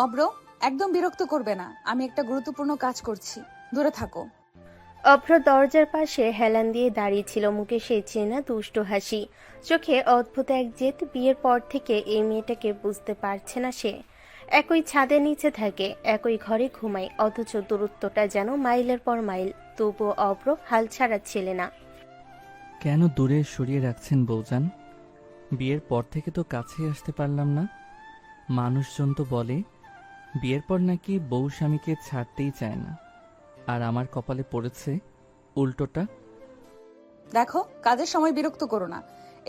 অব্র, একদম বিরক্ত করবে না, আমি একটা গুরুত্বপূর্ণ কাজ করছি, দূরে থাকো। অভ্র দরজার পাশে হেলান দিয়ে দাঁড়িয়ে ছিল, মুখে সেই চেনা দুষ্ট হাসি, চোখে অদ্ভুত এক জেদ। বিয়ের পর থেকে এই মেয়েটাকে বুঝতে পারছে না সে। একই ছাদের নিচে থাকে, একই ঘরে ঘুমায়, অথচ দূরত্বটা যেন মাইলের পর মাইল। তবুও অভ্র হাল ছাড়াচ্ছিলে না। কেন দূরে সরিয়ে রাখছেন বৌজান? বিয়ের পর থেকে তো কাছেই আসতে পারলাম না। মানুষজন তো বলে বিয়ের পর নাকি বউ স্বামীকে ছাড়তেই চায় না, আর আমার কপালে পড়েছে উল্টোটা। দেখো, কাজের সময় বিরক্ত করো না।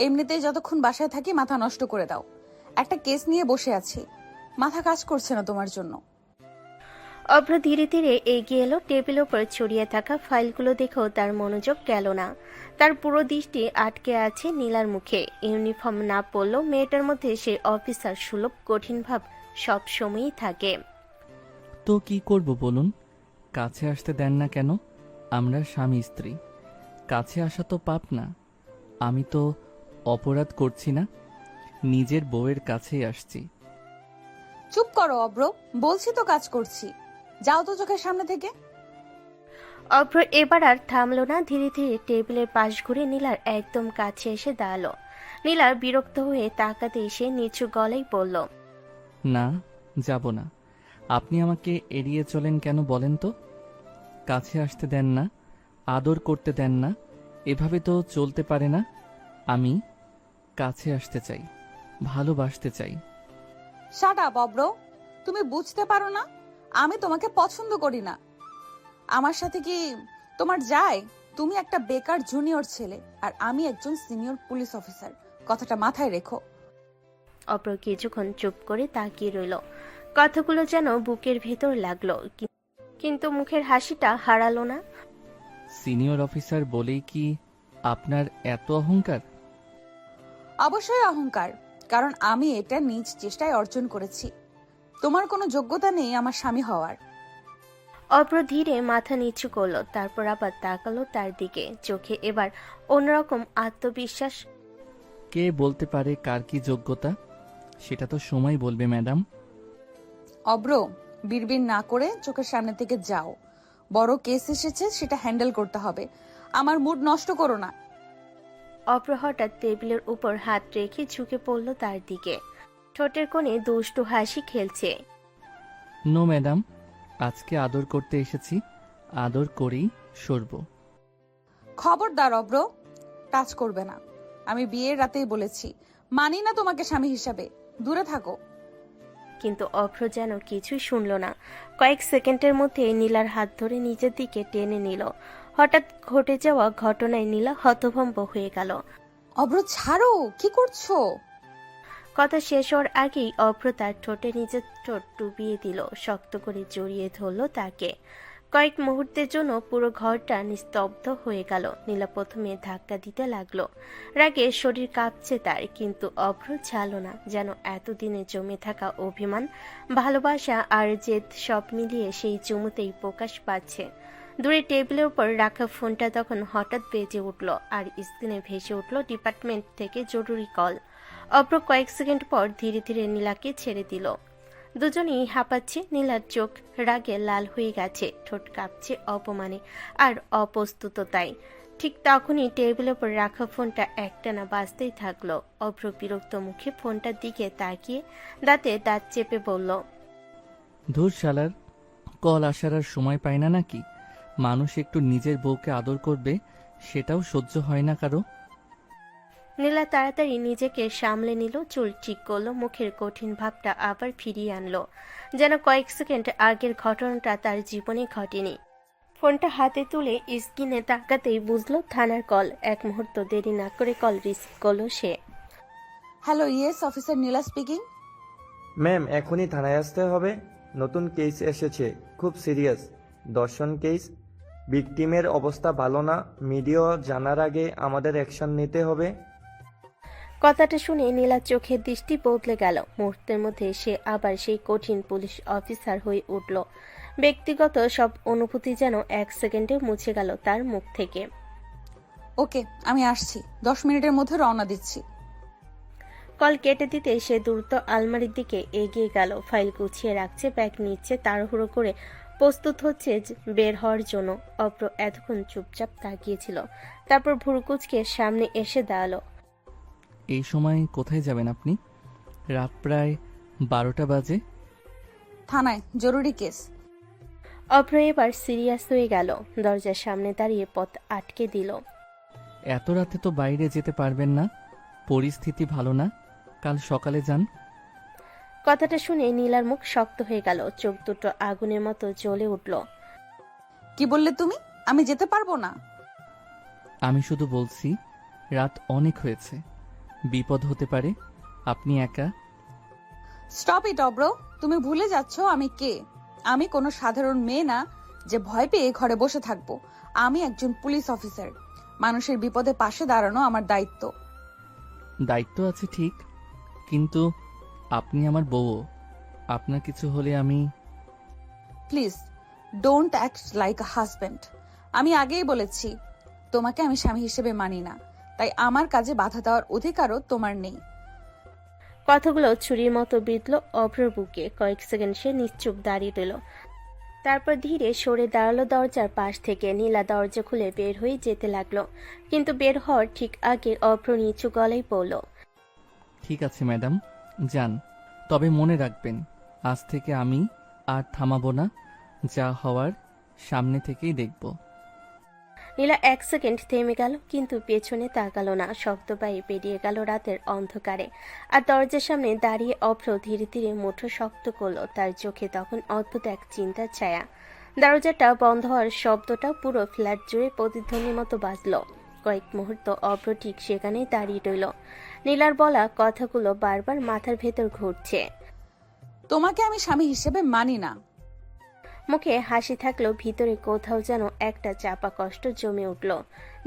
এমনিতেই যতক্ষণ বাসায় থাকি মাথা নষ্ট করে দাও। একটা কেস নিয়ে বসে আছি, মাথা কাজ করছে না তোমার জন্য। অভ্র ধীরে ধীরে এগিয়ে এলো, টেবিলের উপর ছড়িয়ে থাকা ফাইলগুলো দেখেও তার মনোযোগ গেল না। তার পুরো দৃষ্টি আটকে আছে নীলার মুখে। ইউনিফর্ম না পরলেও মেয়েটার মধ্যে সে অফিসার সুলভ কঠিন ভাব সব সময়ই থাকে। তো কি করব বলুন? কাছে আসতে দেন না কেন? আমরা স্বামী স্ত্রী, কাছে আসা তো পাপ না। আমি তো অপরাধ করছি না, নিজের বউয়ের কাছেই আসছি। চুপ করো অব্র, বলছি তো কাজ করছি, যাও তো চোখের সামনে থেকে। অভ্র এবার আর থামলো না, ধীরে ধীরে টেবিলের পাশ ঘুরে নীলার একদম কাছে এসে দাঁড়ালো। নীলার বিরক্ত হয়ে তাকাতে এসে নিচু গলায় বলল, না, যাব না। আপনি আমাকে এড়িয়ে চলেন কেন বলেন তো? কাছে আসতে দেন না, আদর করতে দেন না, এভাবে তো চলতে পারে না। আমি কাছে আসতে চাই, ভালোবাসতে চাই। শাট আপ অব্র, তুমি বুঝতে পারো না আমি তোমাকে পছন্দ করি না। আমার সাথে কি তোমার যায়? তুমি একটা বেকার জুনিয়র ছেলে আর আমি একজন সিনিয়র পুলিশ অফিসার, কথাটা মাথায় রেখো। অভ্র কিছুক্ষণ চুপ করে তাকিয়ে রইল। কথাগুলো যেন বুকের ভেতর লাগলো, কিন্তু মুখের হাসিটা হারালো না। সিনিয়র অফিসার বলেই কি আপনার এত অহংকার? অবশ্যই অহংকার, কারণ আমি এটা নিজ চেষ্টায় অর্জন করেছি। তোমার কোনো যোগ্যতা নেই আমার স্বামী হওয়ার। অভ্র ধীরে মাথা নিচু করলো, তারপর আবার তাকালো তার দিকে, চোখে এবার অন্যরকম আত্মবিশ্বাস। কে বলতে পারে কার কি যোগ্যতা? সেটা তো সময় বলবে ম্যাডাম। অব্র, বিড়বিড় না করে চোখের সামনে থেকে যাও। বড় কেস এসেছে, সেটা হ্যান্ডেল করতে হবে। আমার মুড নষ্ট করো না। অভ্র হঠাৎ টেবিলের উপর হাত রেখে ঝুঁকে পড়ল তার দিকে, ঠোঁটের কোণে দুষ্টু হাসি খেলছে। নো ম্যাডাম, আজকে আদর করতে এসেছি, আদর করেই সরব। খবরদার অব্র, টাচ করবে না। আমি বিয়ের রাতেই বলেছি, মানি না তোমাকে স্বামী হিসাবে, দূরে থাকো। কিন্তু অভ্র যেন কিছুই শুনল না। কয়েক সেকেন্ডের মধ্যে নীলার হাত ধরে নিজের দিকে টেনে নিল। হঠাৎ ঘটে যাওয়া ঘটনায় নীলা হতভম্ব হয়ে গেল। অব্র ছাড়ো, কি করছো? কথা শেষ হওয়ার আগেই অভ্র তার ঠোঁটে নিজের ঠোঁট ডুবিয়ে দিল, শক্ত করে জড়িয়ে ধরল তাকে। কয়েক মুহূর্তের জন্য পুরো ঘরটা নিস্তব্ধ হয়ে গেল। নীলা প্রথমে ধাক্কা দিতে লাগলো, রাগে শরীর কাঁপছে তার, কিন্তু অভ্র ছাড়লো না। যেন এতদিনে জমে থাকা অভিমান, ভালোবাসা আর জেদ সব মিলিয়ে সেই চুমুতেই প্রকাশ পাচ্ছে। দূরে টেবিলের উপর রাখা ফোনটা তখন হঠাৎ বেজে উঠল, আর স্ক্রিনে ভেসে উঠল ডিপার্টমেন্ট থেকে জরুরি কল। অভ্র কয়েক সেকেন্ড পর ধীরে ধীরে নীলাকে ছেড়ে দিল। দুজনেই হাঁপাচ্ছে, নীলার চোখ রাগে লাল হয়ে গেছে, ঠোঁট কাঁপছে অপমানে আর অপ্রস্তুততায়। ঠিক তখনই টেবিলের উপর রাখা ফোনটা একটানা বাজতেই থাকলো। অভ্র বিরক্ত মুখে ফোনটার দিকে তাকিয়ে দাঁতে দাঁত চেপে বলল, ধুর শালার, কল আসার আর সময় পায় না নাকি? মানুষ একটু নিজের বউকে আদর করবে, সেটাও সহ্য হয় না কারো। নীলা তাড়াতাড়ি নিজেকে সামলে নিল, চুল ঠিক করলো, মুখের কঠিন ভাবটা আবার ফিরিয়ে আনলো, যেন কয়েক সেকেন্ড আগের ঘটনাটা তার জীবনে ঘটেনি। ফোনটা হাতে তুলে স্ক্রিনে তাকাতেই বুঝলো থানার কল। এক মুহূর্ত দেরি না করে কল রিসিভ করলো সে। হ্যালো, ইয়েস অফিসার নীলা স্পিকিং। ম্যাম, এখনই থানায় আসতে হবে। নতুন কেস এসেছে, খুব সিরিয়াস দর্শন কেস। ভিকটিমের অবস্থা ভালো না, মিডিয়া জানার আগে আমাদের অ্যাকশন নিতে হবে। কথাটা শুনে নীলার চোখের দৃষ্টি বদলে গেল। মুহূর্তের মধ্যে সে আবার সেই কঠিন পুলিশ অফিসার হয়ে উঠল। ব্যক্তিগত সব অনুভূতি যেন এক সেকেন্ডে মুছে গেল তার মুখ থেকে। ওকে, আমি আসছি, 10 মিনিটের মধ্যে রওনা দিচ্ছি। কল কেটে দিতে সে দ্রুত আলমারির দিকে এগিয়ে গেল। ফাইল গুছিয়ে রাখছে, ব্যাগ নিচ্ছে, তাড়াহুড়ো করে প্রস্তুত হচ্ছে বের হওয়ার জন্য। অভ্র এতক্ষণ চুপচাপ তাকিয়েছিল, তারপর ভুরুকুচকে সামনে এসে দাঁড়ালো। এই সময় কোথায় যাবেন আপনি? রাত প্রায় 12টা বাজে। থানায় জরুরি কেস। অভ্র এবার সিরিয়াস হয়ে গেল, দরজার সামনে দাঁড়িয়ে পথ আটকে দিল। এত রাতে তো বাইরে যেতে পারবেন না, পরিস্থিতি ভালো না, কাল সকালে যান। কথাটা শুনে নীলার মুখ শক্ত হয়ে গেল, চোখ দুটো আগুনের মতো জ্বলে উঠল। কি বললে তুমি? আমি যেতে পারবো না। আমি শুধু বলছি রাত অনেক হয়েছে, বিপদ হতে পারে, আপনি একা। স্টপ ইট অব্র, তুমি ভুলে যাচ্ছ আমি কে। আমি কোনো সাধারণ মেয়ে না যে ভয় পেয়ে ঘরে বসে থাকবো। আমি একজন পুলিশ অফিসার। মানুষের বিপদে পাশে দাঁড়ানো আমার দায়িত্ব। দায়িত্ব আছে ঠিক, কিন্তু আপনি আমার বউও, আপনার কিছু হলে আমি। Please don't act like a husband. আমি আগেই বলেছি তোমাকে আমি স্বামী হিসেবে মানি না, তাই আমার কাজে বাধা দেওয়ার অধিকারও তোমার নেই। কথাগুলো ছুরির মতো বিঁধল অভ্রর বুকে। কয়েক সেকেন্ড সে নিশ্চুপ দাঁড়িয়ে রইল, তারপর ধীরে সরে দাঁড়ালো দরজার পাশ থেকে। নীলা দরজা খুলে বের হয়ে যেতে লাগলো, কিন্তু বের হওয়ার ঠিক আগে অভ্র নিচু গলায় বলল, ঠিক আছে ম্যাডাম, যান, তবে মনে রাখবেন আজ থেকে আমি আর থামাবো না, যা হওয়ার সামনে থেকেই দেখব। নীলা এক সেকেন্ড থেমে গেল, কিন্তু পেছনে তাকালো না। শব্দ পায়ে পেরিয়ে গেল রাতের অন্ধকারে, আর দরজার সামনে দাঁড়িয়ে অভ্র ধীরে ধীরে মুঠো শক্ত করলো। তার চোখে তখন অদ্ভুত এক চিন্তার ছায়া। দরজাটা বন্ধ হওয়ার শব্দটা পুরো ফ্ল্যাট জুড়ে প্রতিধ্বনির মতো বাজলো। কয়েক মুহূর্ত অভ্র ঠিক সেখানেই দাঁড়িয়ে রইল। নীলার বলা কথাগুলো বারবার মাথার ভেতর ঘুরছে। তোমাকে আমি স্বামী হিসেবে মানি না। মুখে হাসি থাকলেও ভিতরে কোথাও যেন একটা চাপা কষ্ট জমে উঠল।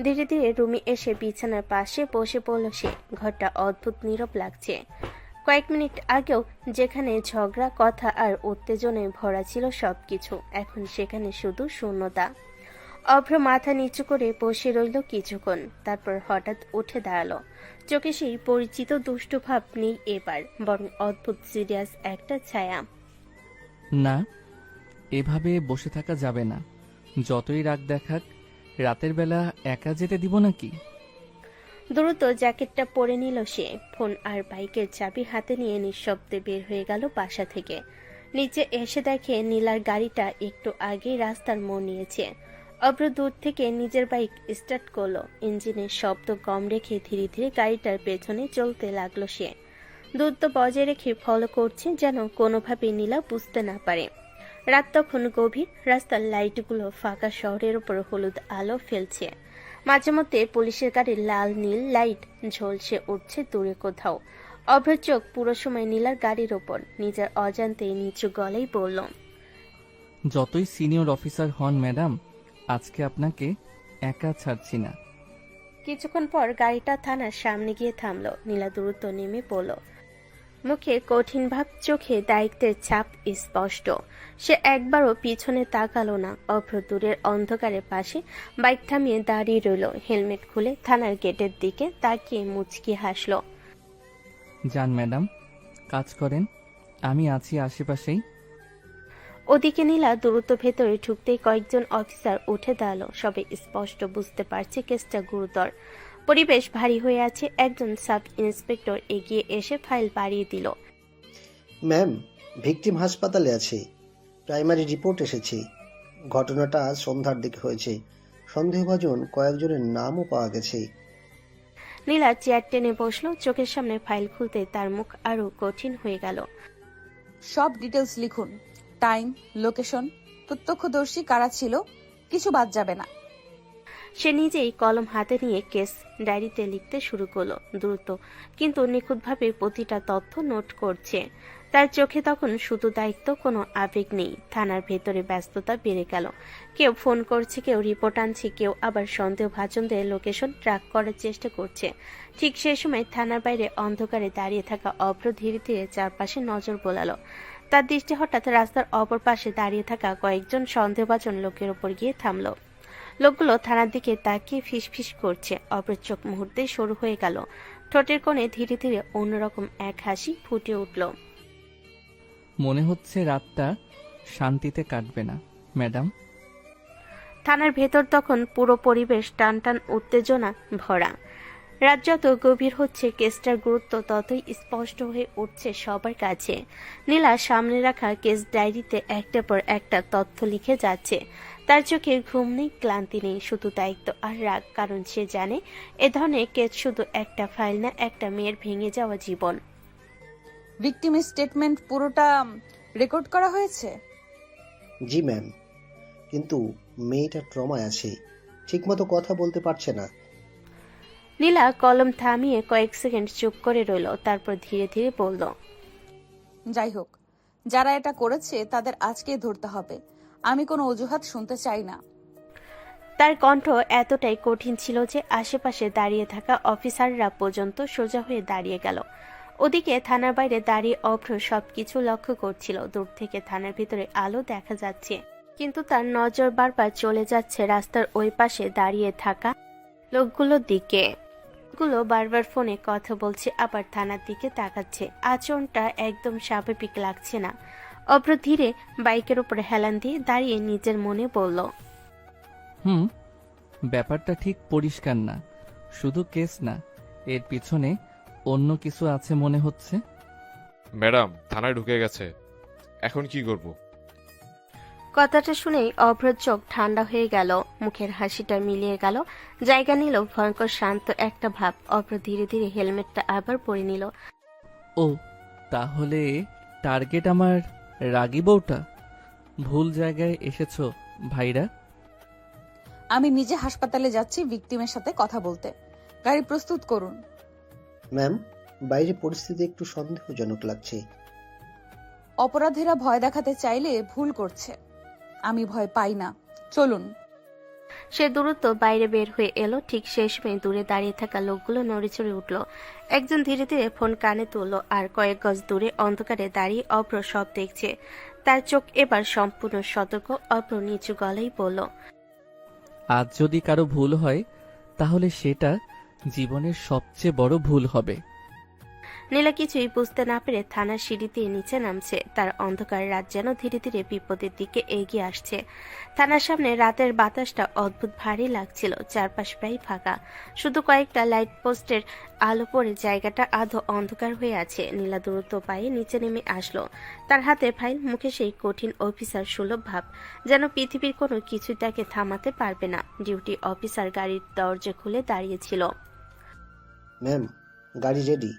ধীরে ধীরে রুমে এসে বিছানার পাশে বসে পড়ল সে। ঘরটা অদ্ভুত নীরব লাগছে। কয়েক মিনিট আগেও যেখানে ঝগড়া, কথা আর উত্তেজনায় ভরা ছিল সবকিছু, এখন সেখানে শুধু শূন্যতা। অভ্র মাথা নিচু করে বসে রইল কিছুক্ষণ, তারপর হঠাৎ উঠে দাঁড়ালো। চোখে সেই পরিচিত দুষ্টু ভাব নেই এবার, বরং অদ্ভুত সিরিয়াস একটা ছায়া। না, এভাবে বসে থাকা যাবে না, যতই রাগ দেখাক রাতের বেলা একা যেতে দিব নাকি? দ্রুত জ্যাকেটটা পরে নিল সে। ফোন আর বাইকের চাবি হাতে নিয়ে নিঃশব্দে বের হয়ে গেল বাসা থেকে। নিচে এসে দেখে নীলার গাড়িটা একটু আগেই রাস্তার মোড় নিয়েছে। অভ্র দূর থেকে নিজের বাইক স্টার্ট করলো। ইঞ্জিনের শব্দ কম রেখে ধীরে ধীরে গাড়িটার পেছনে চলতে লাগলো সে। দূরত্ব বজায় রেখে ফলো করছে যেন কোনোভাবে নীলা বুঝতে না পারে। রাত তখন গভীর, রাস্তার লাইটগুলো ফাঁকা শহরের উপর হলুদ আলো ফেলছে। মাঝে মধ্যে পুলিশের গাড়ির লাল নীল লাইট ঝলসে উঠছে দূরে কোথাও। অভ্র চোখ পুরো সময় নীলার গাড়ির ওপর। নিজের অজান্তে নিচু গলায় বলল, যতই সিনিয়র অফিসার হন ম্যাডাম, আজকে আপনাকে একা ছাড়ছি না। কিছুক্ষণ পর গাড়িটা থানার সামনে গিয়ে থামলো। নীলা দ্রুত নেমে পড়ল। মুখে কঠিন ভাব, চোখে দায়িত্বের ছাপ স্পষ্ট। সে একবারও পিছনে তাকালো না। অভ্র দূরের অন্ধকারের পাশে বাইক থামিয়ে দাঁড়িয়ে রইল। হেলমেট খুলে থানার গেটের দিকে তাকিয়ে মুচকি হাসল। যান ম্যাডাম, কাজ করেন, আমি আছি আশেপাশেই। ওদিকে নীলা দ্রুত ভেতরে ঢুকতেই কয়েকজন অফিসার উঠে দাঁড়ালো। সবে স্পষ্ট বুঝতে পারছে কেসটা গুরুতর। পরিবেশ ভারী হয়ে আছে। একজন সাব ইন্সপেক্টর এগিয়ে এসে ফাইল বাড়িয়ে দিল। ম্যাম, ভিকটিম হাসপাতালে আছে, প্রাইমারি রিপোর্ট এসেছে। ঘটনাটা আজ সন্ধ্যার দিকে হয়েছে। সন্দেহভাজন কয়েকজনের নামও পাওয়া গেছে। নীলা চেয়ার টেনে বসলো। চোখের সামনে ফাইল খুলতে তার মুখ আরো কঠিন হয়ে গেল। সব ডিটেলস লিখুন, টাইম, লোকেশন, প্রত্যক্ষদর্শী কারা ছিল, কিছু বাদ যাবে না। সে নিজেই কলম হাতে নিয়ে কেস ডায়েরিতে লিখতে শুরু করলো। দ্রুত কিন্তু নিখুঁতভাবে প্রতিটা তথ্য নোট করছে। তার চোখে তখন শুধু দায়িত্ব, কোনো আবেগ নেই। থানার ভেতরে ব্যস্ততা বেড়ে গেল। কেউ ফোন করছে, কেউ রিপোর্ট আনছে, কেউ আবার সন্দেহভাজনদের লোকেশন ট্র্যাক করার চেষ্টা করছে। ঠিক সেই সময় থানার বাইরে অন্ধকারে দাঁড়িয়ে থাকা অভ্র ধীরে ধীরে চারপাশে নজর বোলালো। তার দৃষ্টি হঠাৎ রাস্তার অপর পাশে দাঁড়িয়ে থাকা কয়েকজন সন্দেহভাজন লোকের ওপর গিয়ে থামলো। লোকগুলো থানার দিকে তাকিয়ে ফিসফিস করছে। অভ্রের চোখ মুহূর্তেই সরু হয়ে গেল। ঠোঁটের কোণে ধীরে ধীরে অন্যরকম এক হাসি ফুটে উঠল। মনে হচ্ছে রাতটা শান্তিতে কাটবে না ম্যাডাম। থানার ভেতর তখন পুরো পরিবেশ টান টান উত্তেজনা ভরা। রাত যত গভীর হচ্ছে কেসটার গুরুত্ব ততই স্পষ্ট হয়ে উঠছে সবার কাছে। নীলা সামনে রাখা কেস ডায়েরিতে একটার পর একটা তথ্য লিখে যাচ্ছে। তার চোখে ঘুম নেই, ক্লান্তি নেই, শুধু দায়িত্ব আর রাগ। কারণ সে জানে এ ধরনের কেস শুধু একটা ফাইল না, একটা মেয়ের ভেঙে যাওয়া জীবন। ভিকটিমের স্টেটমেন্ট পুরোটা রেকর্ড করা হয়েছে? জি ম্যাম, কিন্তু মেয়েটা ট্রমায় আছে, ঠিকমতো কথা বলতে পারছে না। নীলা কলম থামিয়ে কয়েক সেকেন্ড চুপ করে রইল, তারপর ধীরে ধীরে বলল, যাই হোক, যারা এটা করেছে তাদের আজকে ধরতে হবে। আমি কোনো অজুহাত শুনতে চাই না। তার কণ্ঠ এতটাই কঠিন ছিল যে আশেপাশে দাঁড়িয়ে থাকা অফিসাররা পর্যন্ত সোজা হয়ে দাঁড়িয়ে গেল। ওদিকে থানার বাইরে দাঁড়িয়ে অভ্র সবকিছু লক্ষ্য করছিল। দূর থেকে থানার ভিতরে আলো দেখা যাচ্ছে, কিন্তু তার নজর বারবার চলে যাচ্ছে রাস্তার ওই পাশে দাঁড়িয়ে থাকা লোকগুলোর দিকে। গুলো বারবার ফোনে কথা বলছে, আবার থানার দিকে তাকাচ্ছে। আচরণটা একদম স্বাভাবিক লাগছে না। অভ্র ধীরে বাইকের উপরে হেলান দিয়ে দাঁড়িয়ে নিজের মনে বলল, ব্যাপারটা ঠিক পরিষ্কার না। শুধু কেস না, এর পিছনে অন্য কিছু আছে মনে হচ্ছে। ম্যাডাম থানায় ঢুকে গেছে, এখন কি করব? কথাটা শুনেই অভ্রর চোখ ঠান্ডা হয়ে গেল, মুখের হাসিটা মিলিয়ে গেল, জায়গা নিল ভয়ঙ্কর শান্ত একটা ভাব। অভ্র ধীরে ধীরে হেলমেটটা আবার পরে নিল। ও, তাহলে টার্গেট আমার রাগী বউটা। ভুল জায়গায় এসেছো ভাইরা। আমি নিজে হাসপাতালে যাচ্ছি ভিকটিমের সাথে কথা বলতে। গাড়ি প্রস্তুত করুন। ম্যাম, বাইরে পরিস্থিতি একটু সন্দেহজনক লাগছে। অপরাধীরা ভয় দেখাতে চাইলে ভুল করছে। আমি ভয় পাই না, চলুন। সে দ্রুত বাইরে বের হয়ে এলো। ঠিক সেই সময় দূরে দাঁড়িয়ে থাকা লোকগুলো নড়েচড়ে উঠল। একজন ধীরে ধীরে ফোন কানে তুলল, আর কয়েক গজ দূরে অন্ধকারে দাঁড়িয়ে অভ্র সব দেখছে। তার চোখ এবার সম্পূর্ণ সতর্ক। অভ্র নিচু গলায় বলল, আজ যদি কারো ভুল হয় তাহলে সেটা জীবনের সবচেয়ে বড় ভুল হবে। নীলা কিছুই বুঝতে না পেরে থানার সিঁড়ি দিয়ে নিচে নামছে। তার অন্ধকার রাত যেন ধীরে ধীরে বিপদের দিকে এগিয়ে আসছে। থানার সামনে রাতের বাতাসটা অদ্ভুত ভারী লাগছিল। চারপাশ প্রায় ফাঁকা, শুধু কয়েকটা লাইট পোস্টের আলো পড়ে জায়গাটা আধো অন্ধকার হয়ে আছে। নীলা দ্রুত পায়ে নিচে নেমে আসলো। তার হাতে ফাইল, মুখে সেই কঠিন অফিসার সুলভ ভাব, যেন পৃথিবীর কোনো কিছু তাকে থামাতে পারবে না। ডিউটি অফিসার গাড়ির দরজা খুলে দাঁড়িয়েছিল। ম্যাম, গাড়ি রেডি।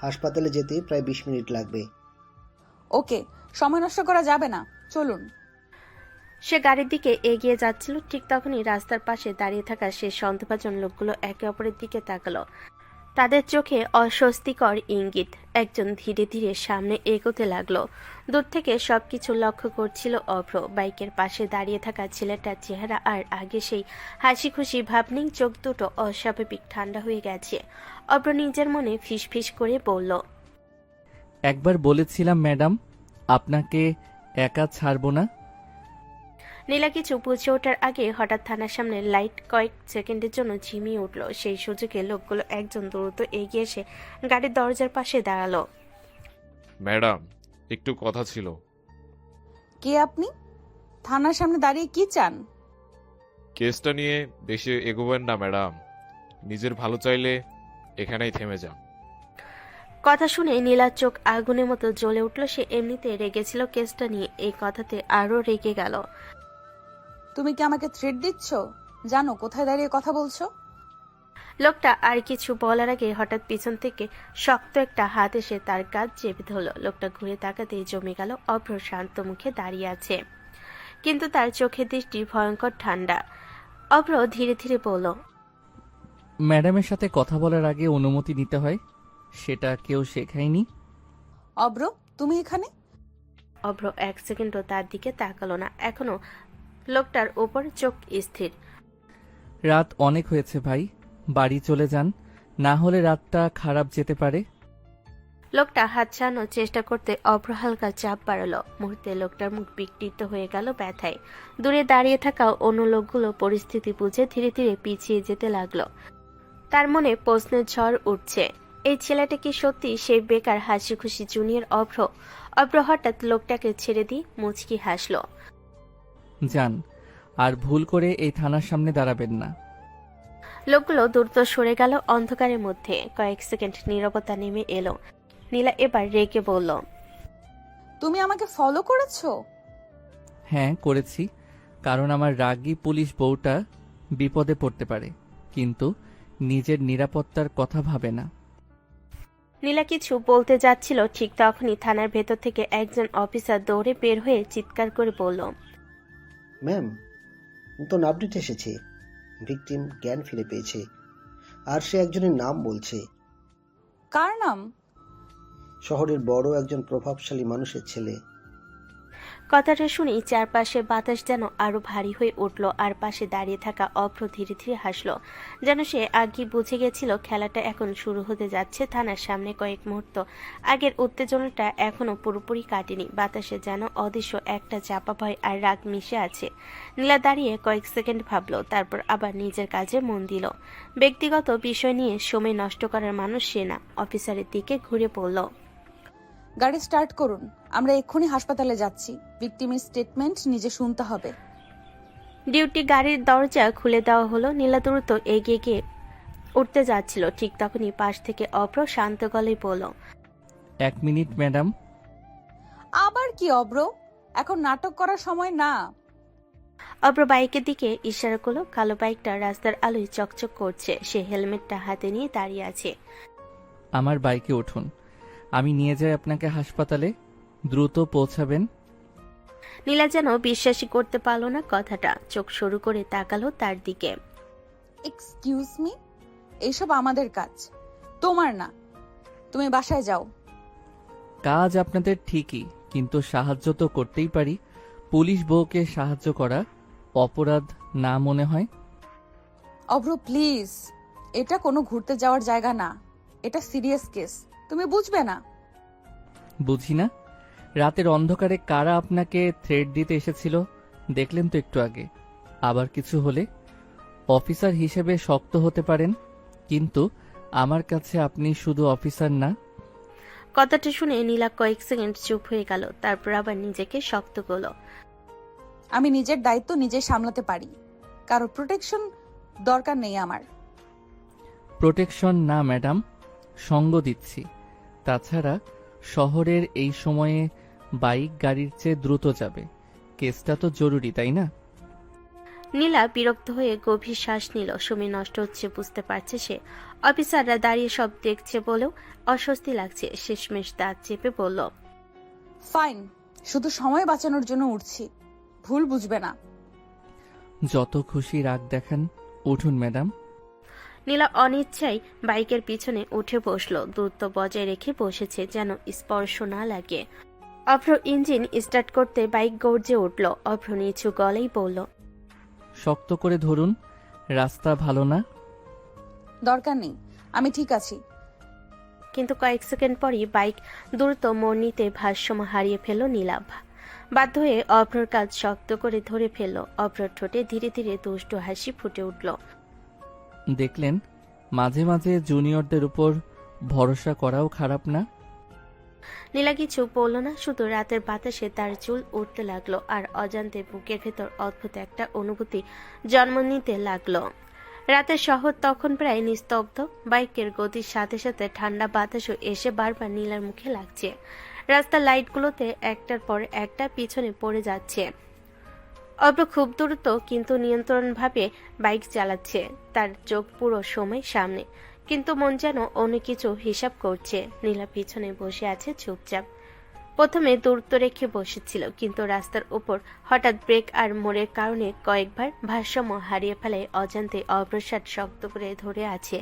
হাসপাতালে যেতে প্রায় 20 মিনিট লাগবে। ওকে, সময় নষ্ট করা যাবে না, চলুন। সে গাড়ির দিকে এগিয়ে যাচ্ছিল। ঠিক তখনই রাস্তার পাশে দাঁড়িয়ে থাকা সে সন্দেহভাজন লোকগুলো একে অপরের দিকে তাকালো। তাদের চোখে অস্বস্তিকর ইঙ্গিত। একজন ধীরে ধীরে সামনে এগোতে লাগলো। দূর থেকে সবকিছু লক্ষ্য করছিল অভ্র। বাইকের পাশে দাঁড়িয়ে থাকা ছেলেটার চেহারা আর আগে সেই হাসি খুশি ভাব নেই। চোখ দুটো অস্বাভাবিক ঠান্ডা হয়ে গেছে। অভ্র নিজের মনে ফিসফিস করে বলল, একবার বলেছিলাম ম্যাডাম, আপনাকে একা ছাড়বো না। নীলা কিছু বুঝে ওঠার আগে হঠাৎ থানার সামনে লাইট কয়েক সেকেন্ডের জন্য ঝিমিয়ে উঠল। সেই সুযোগে লোকগুলো একজন দ্রুত এগিয়ে এসে গাড়ির দরজার পাশে দাঁড়ালো। ম্যাডাম একটু কথা ছিল। কে আপনি? থানার সামনে দাঁড়িয়ে কি চান? কেসটা নিয়ে বেশি এগোবেন না ম্যাডাম, নিজের ভালো চাইলে এখানেই থেমে যান। কথা শুনে নীলার চোখ আগুনের মতো জ্বলে উঠল। সে এমনিতে রেগেছিল, কেসটা নিয়ে এই কথাতে আরো রেগে গেল। তুমি কি আমাকে থ্রেট দিচ্ছ? জানো কোথায় দাঁড়িয়ে কথা বলছো? লোকটা আর কিছু বলার আগে হঠাৎ পিছন থেকে শক্ত একটা হাত এসে তার কাঁধ চেপে ধরল। লোকটা ঘুরে তাকাতেই জমে গেল। অভ্র শান্ত মুখে দাঁড়িয়ে আছে, কিন্তু তার চোখের দৃষ্টি ভয়ঙ্কর ঠান্ডা। অভ্র ধীরে ধীরে বলল, ম্যাডামের সাথে কথা বলার আগে অনুমতি নিতে হয়, সেটা কেউ শেখায়নি। অব্র, তুমি এখানে? অভ্র এক সেকেন্ডও তার দিকে তাকালো না। এখনো লোকটার উপর চোখ স্থির। রাত অনেক হয়েছে ভাই, বাড়ি চলে যান, না হলে রাতটা খারাপ যেতে পারে। লোকটা হাত ছাড়ানোর চেষ্টা করতে অভ্র হালকা চাপ বাড়ালো। মুহূর্তে লোকটার মুখ বিকৃত হয়ে গেল ব্যথায়। দূরে দাঁড়িয়ে থাকা অন্য লোকগুলো পরিস্থিতি বুঝে ধীরে ধীরে পিছিয়ে যেতে লাগলো। তার মনে প্রশ্নের ঝড় উঠছে, এই ছেলেটা কি সত্যি সেই বেকার হাসি খুশি জুনিয়র অভ্র? অভ্র হঠাৎ লোকটাকে ছেড়ে দিয়ে মুচকি হাসলো। যান, আর ভুল করে এই থানার সামনে দাঁড়াবেন না। লোকগুলো দ্রুত সরে গেল। অন্ধকারের মধ্যে কয়েক সেকেন্ড নীরবতা নেমে এলো। নীলা এবার রেগে বলল, তুমি আমাকে ফলো করেছো? হ্যাঁ, করেছি, কারণ আমার রাগী পুলিশ বউটা বিপদে পড়তে পারে, কিন্তু নিজের নিরাপত্তার কথা ভাবে না। নীলা কিছু বলতে যাচ্ছিল, ঠিক তখনই থানার ভেতর থেকে একজন অফিসার দৌড়ে বের হয়ে চিৎকার করে বলল, ম্যাম, নতুন আপডেট এসেছে। ভিকটিম জ্ঞান ফিরে পেয়েছে, আর সে একজনের নাম বলছে। কার নাম? শহরের বড় একজন প্রভাবশালী মানুষের ছেলে। কথাটা শুনেই চারপাশে বাতাস যেন আরো ভারী হয়ে উঠল, আর পাশে দাঁড়িয়ে থাকা অভ্র ধীরে ধীরে হাসল, যেন সে আগেই বুঝে গেছিল খেলাটা এখন শুরু হতে যাচ্ছে। থানার সামনে কয়েক মুহূর্ত আগের উত্তেজনাটা এখনো পুরোপুরি কাটেনি। বাতাসে যেন অদৃশ্য একটা চাপা ভয় আর রাগ মিশে আছে। নীলা দাঁড়িয়ে কয়েক সেকেন্ড ভাবলো, তারপর আবার নিজের কাজে মন দিল। ব্যক্তিগত বিষয় নিয়ে সময় নষ্ট করার মানুষ সে না। অফিসারের দিকে ঘুরে পড়ল। গাড়ি স্টার্ট করুন, আমরা এক্ষুনি হাসপাতালে যাচ্ছি। ভিকটিমের স্টেটমেন্ট নিজে শুনতে হবে। ডিউটি গাড়ির দরজা খুলে দেওয়া হলো। নীলা দ্রুত এগিয়ে গিয়ে উঠতে যাচ্ছিল, ঠিক তখনই পাশ থেকে অভ্র শান্ত গলায় বলল, 1 মিনিট ম্যাডাম। আবার কি অব্র? এখন নাটক করার সময় না। অভ্র বাইকের দিকে ইশারা করলো। কালো বাইকটা রাস্তার আলোয় চকচক করছে। সে হেলমেটটা হাতে নিয়ে দাঁড়িয়ে আছে। আমার বাইকে উঠুন, আমি নিয়ে যাই আপনাকে হাসপাতালে। দ্রুত পৌঁছাবেন। নীলা যেন বিশ্বাসই করতে পারল না কথাটা। চোখ সরু করে তাকালো তার দিকে। এক্সকিউজ মি, এইসব আমাদের কাজ, তোমার না। তুমি বাসায় যাও। কাজ আপনাদের ঠিকই, কিন্তু সাহায্য তো করতেই পারি। পুলিশ বউকে সাহায্য করা অপরাধ না মনে হয়? অভ্র প্লিজ, এটা কোনো ঘুরতে যাওয়ার জায়গা না। এটা সিরিয়াস কেস, তুমি বুঝবে না? বুঝি না? রাতের অন্ধকারে কারা আপনাকে থ্রেট দিতে এসেছিল দেখলেন তো একটু আগে। আবার কিছু হলে অফিসার হিসেবে শক্ত হতে পারেন, কিন্তু আমার কাছে আপনি শুধু অফিসার না। কথাটা শুনে নীলা কয়েক সেকেন্ড চুপ হয়ে গেল, তারপর আবার নিজেকে শক্ত করলো। আমি নিজের দায়িত্ব নিজে সামলাতে পারি, কারো প্রোটেকশন দরকার নেই আমার। প্রোটেকশন না ম্যাডাম, সঙ্গ দিচ্ছি। তাছাড়া শহরের এই সময়ে বাইক গাড়ির চেয়ে দ্রুত যাবে। কেসটা তো জরুরি, তাই না? নীলা বিরক্ত হয়ে গভীর শ্বাস নিল। সময় নষ্ট হচ্ছে বুঝতে পারছে সে। অফিসাররা দাঁড়িয়ে সব দেখছে বলেও অস্বস্তি লাগছে। শেষমেশ দাঁত চেপে বলল, ফাইন, শুধু সময় বাঁচানোর জন্য উঠছি, ভুল বুঝবে না। যত খুশি রাগ দেখান, উঠুন ম্যাডাম। নীলা অনিচ্ছায় বাইকের পিছনে উঠে বসলো। দূরত্ব বজায় রেখে বসেছে যেন স্পর্শ না লাগে। অভ্র ইঞ্জিন স্টার্ট করতে বাইক গর্জে উঠল। অভ্র নিচু গলায় বলল, শক্ত করে ধরুন, রাস্তা ভালো না। দরকার নেই, আমি ঠিক আছি। কিন্তু কয়েক সেকেন্ড পরই বাইক দ্রুত মোড় নিতে ভারসাম্য হারিয়ে ফেলল নীলা। বাধ্য হয়ে অভ্রর কাজ শক্ত করে ধরে ফেলল। অভ্রর ঠোঁটে ধীরে ধীরে দুষ্টু হাসি ফুটে উঠল। দেখলেন, মাঝে মাঝে জুনিয়রদের উপর ভরসা করাও খারাপ না। নীলা কিছু বলল না, শুধু রাতের বাতাসে তার চুল উঠতে লাগলো, আর অজান্তে বুকের ভেতর অদ্ভুত একটা অনুভূতি জন্ম নিতে লাগলো। রাতের শহর তখন প্রায় নিস্তব্ধ। বাইকের গতির সাথে সাথে ঠান্ডা বাতাসও এসে বারবার নীলার মুখে লাগছে। রাস্তার লাইটগুলোতে একটার পর একটা পিছনে পড়ে যাচ্ছে। অভ্র খুব দ্রুত কিন্তু নিয়ন্ত্রণভাবে বাইক চালাচ্ছে। তার চোখ পুরো সময় সামনে, কিন্তু মন যেন অন্য কিছু হিসাব করছে। নীলা পিছনে বসে আছে চুপচাপ। প্রথমে দূরত্ব রেখে বসেছিল, কিন্তু রাস্তার উপর হঠাৎ ব্রেক আর মোড়ের কারণে কয়েকবার ভারসাম্য হারিয়ে ফেলায় অজান্তে অগ্রসার শক্ত করে ধরে আছে।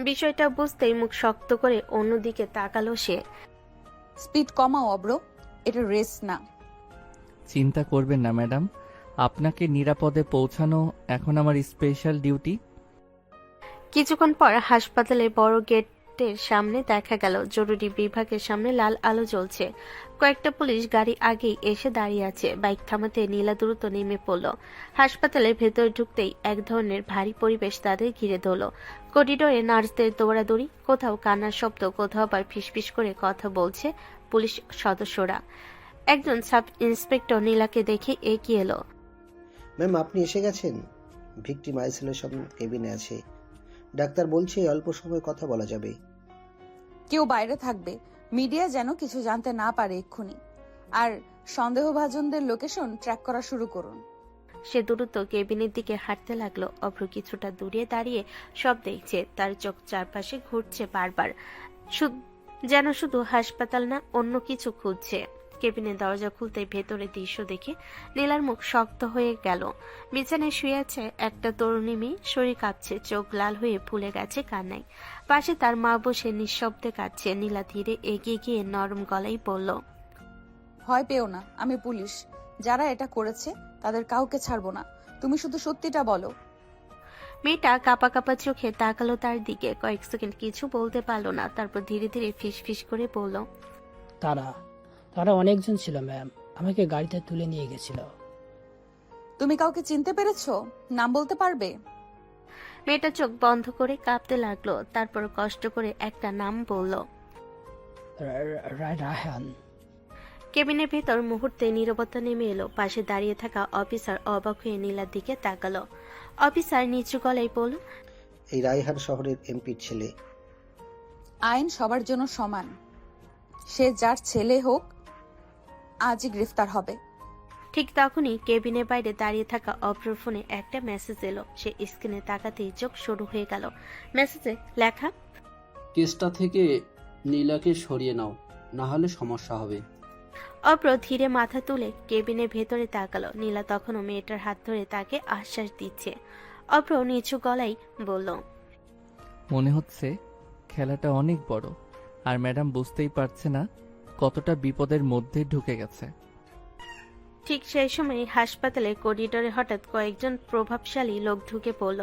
বিষয়টা বুঝতেই মুখ শক্ত করে অন্যদিকে তাকালো সে। স্পিড কমাও অব্র, এটা রেস না। চিন্তা করবেন না ম্যাডাম, আপনাকে নিরাপদে পৌঁছানো এখন আমার স্পেশাল ডিউটি। কিছুক্ষণ পর হাসপাতালের বড় গেট গেটের সামনে দেখা গেল জরুরি বিভাগের সামনে লাল আলো জ্বলছে। কয়েকটা পুলিশ গাড়ি আগেই এসে দাঁড়িয়ে আছে। বাইক থামাতে নীলা দ্রুত নেমে পড়ল। হাসপাতালের ভেতরে ঢুকতেই এক ধরনের ভারী পরিবেশ তাদের ঘিরে ধরল। করিডোরে নার্সদের দৌড়াদৌড়ি, কোথাও কান্নার শব্দ, কোথাও আবার ফিসফিস করে কথা বলছে পুলিশ সদস্যরা। একজন সাব ইন্সপেক্টর নীলাকে দেখে এগিয়ে এলো। ম্যাম, আপনি এসে গেছেন। ভিকটিম আইসোলেশন কেবিনে আছে। ডাক্তার বলছে অল্প সময় কথা বলা যাবে। কেউ বাইরে থাকবে, মিডিয়া যেন কিছু জানতে না পারে এক্ষুনি। আর সন্দেহভাজনদের লোকেশন ট্র্যাক করা শুরু করুন। সে দ্রুত কেবিনের দিকে হাঁটতে লাগলো। অভ্র কিছুটা দূরে দাঁড়িয়ে সব দেখছে। তার চোখ চারপাশে ঘুরছে বারবার, যেন শুধু হাসপাতাল না, অন্য কিছু খুঁজছে। কেবিনের দরজা খুলতে ভেতরে দৃশ্য দেখে নীলার মুখ শক্ত হয়ে গেল। বিছানায় শুয়ে আছে একটা তরুণী মেয়ে, শরীর কাঁপছে, চোখ লাল হয়ে ফুলে গেছে কান্নায়। পাশে তার মা বসে নিঃশব্দে কাঁদছে। নীলা ধীরে এগিয়ে গিয়ে নরম গলায় বলল, ভয় পেও না, আমি পুলিশ। যারা এটা করেছে তাদের কাউকে ছাড়বো না। তুমি শুধু সত্যিটা বলো। মেয়েটা কাপা কাপা চোখে তাকালো তার দিকে। কয়েক সেকেন্ড কিছু বলতে পারলো না, তারপর ধীরে ধীরে ফিস ফিস করে বলল, তারা অনেকজন ছিল ম্যাম। আমাকে গাড়িতে তুলে নিয়ে গেছিল। তুমি কাউকে চিনতে পেরেছো? নাম বলতে পারবে? মেয়েটা চোখ বন্ধ করে কাঁপতে লাগলো, তারপর কষ্ট করে একটা নাম বলল। রায়হান। কেবিনের ভেতর মুহূর্তে নীরবতা নেমে এলো। পাশে দাঁড়িয়ে থাকা অফিসার অবাক হয়ে নীলার দিকে তাকালো। অফিসার নিচু গলায় বলল, এই রায়হান শহরের এমপির ছেলে। আইন সবার জন্য সমান। সে যার ছেলে হোক, আজই গ্রেফতার হবে। ঠিক তখনই কেবিনের বাইরে দাঁড়িয়ে থাকা অভ্রর ফোনে একটা মেসেজ এলো। সে স্ক্রিনে তাকাতেই চোখ শুরু হয়ে গেল। মেসেজে লেখা, কেসটা থেকে নীলাকে সরিয়ে নাও, না হলে সমস্যা হবে। অভ্র ধীরে মাথা তুলে কেবিনের ভেতরে তাকালো। নীলা তখনও মেয়েটার হাত ধরে তাকে আশ্বাস দিচ্ছে। অভ্র নিচু গলায় বলল, মনে হচ্ছে খেলাটা অনেক বড়, আর ম্যাডাম বুঝতেই পারছে না কতটা বিপদের মধ্যে ঢুকে গেছে। ঠিক সেই সময় হাসপাতালের করিডোরে হঠাৎ কয়েকজন প্রভাবশালী লোক ঢুকে পড়ল।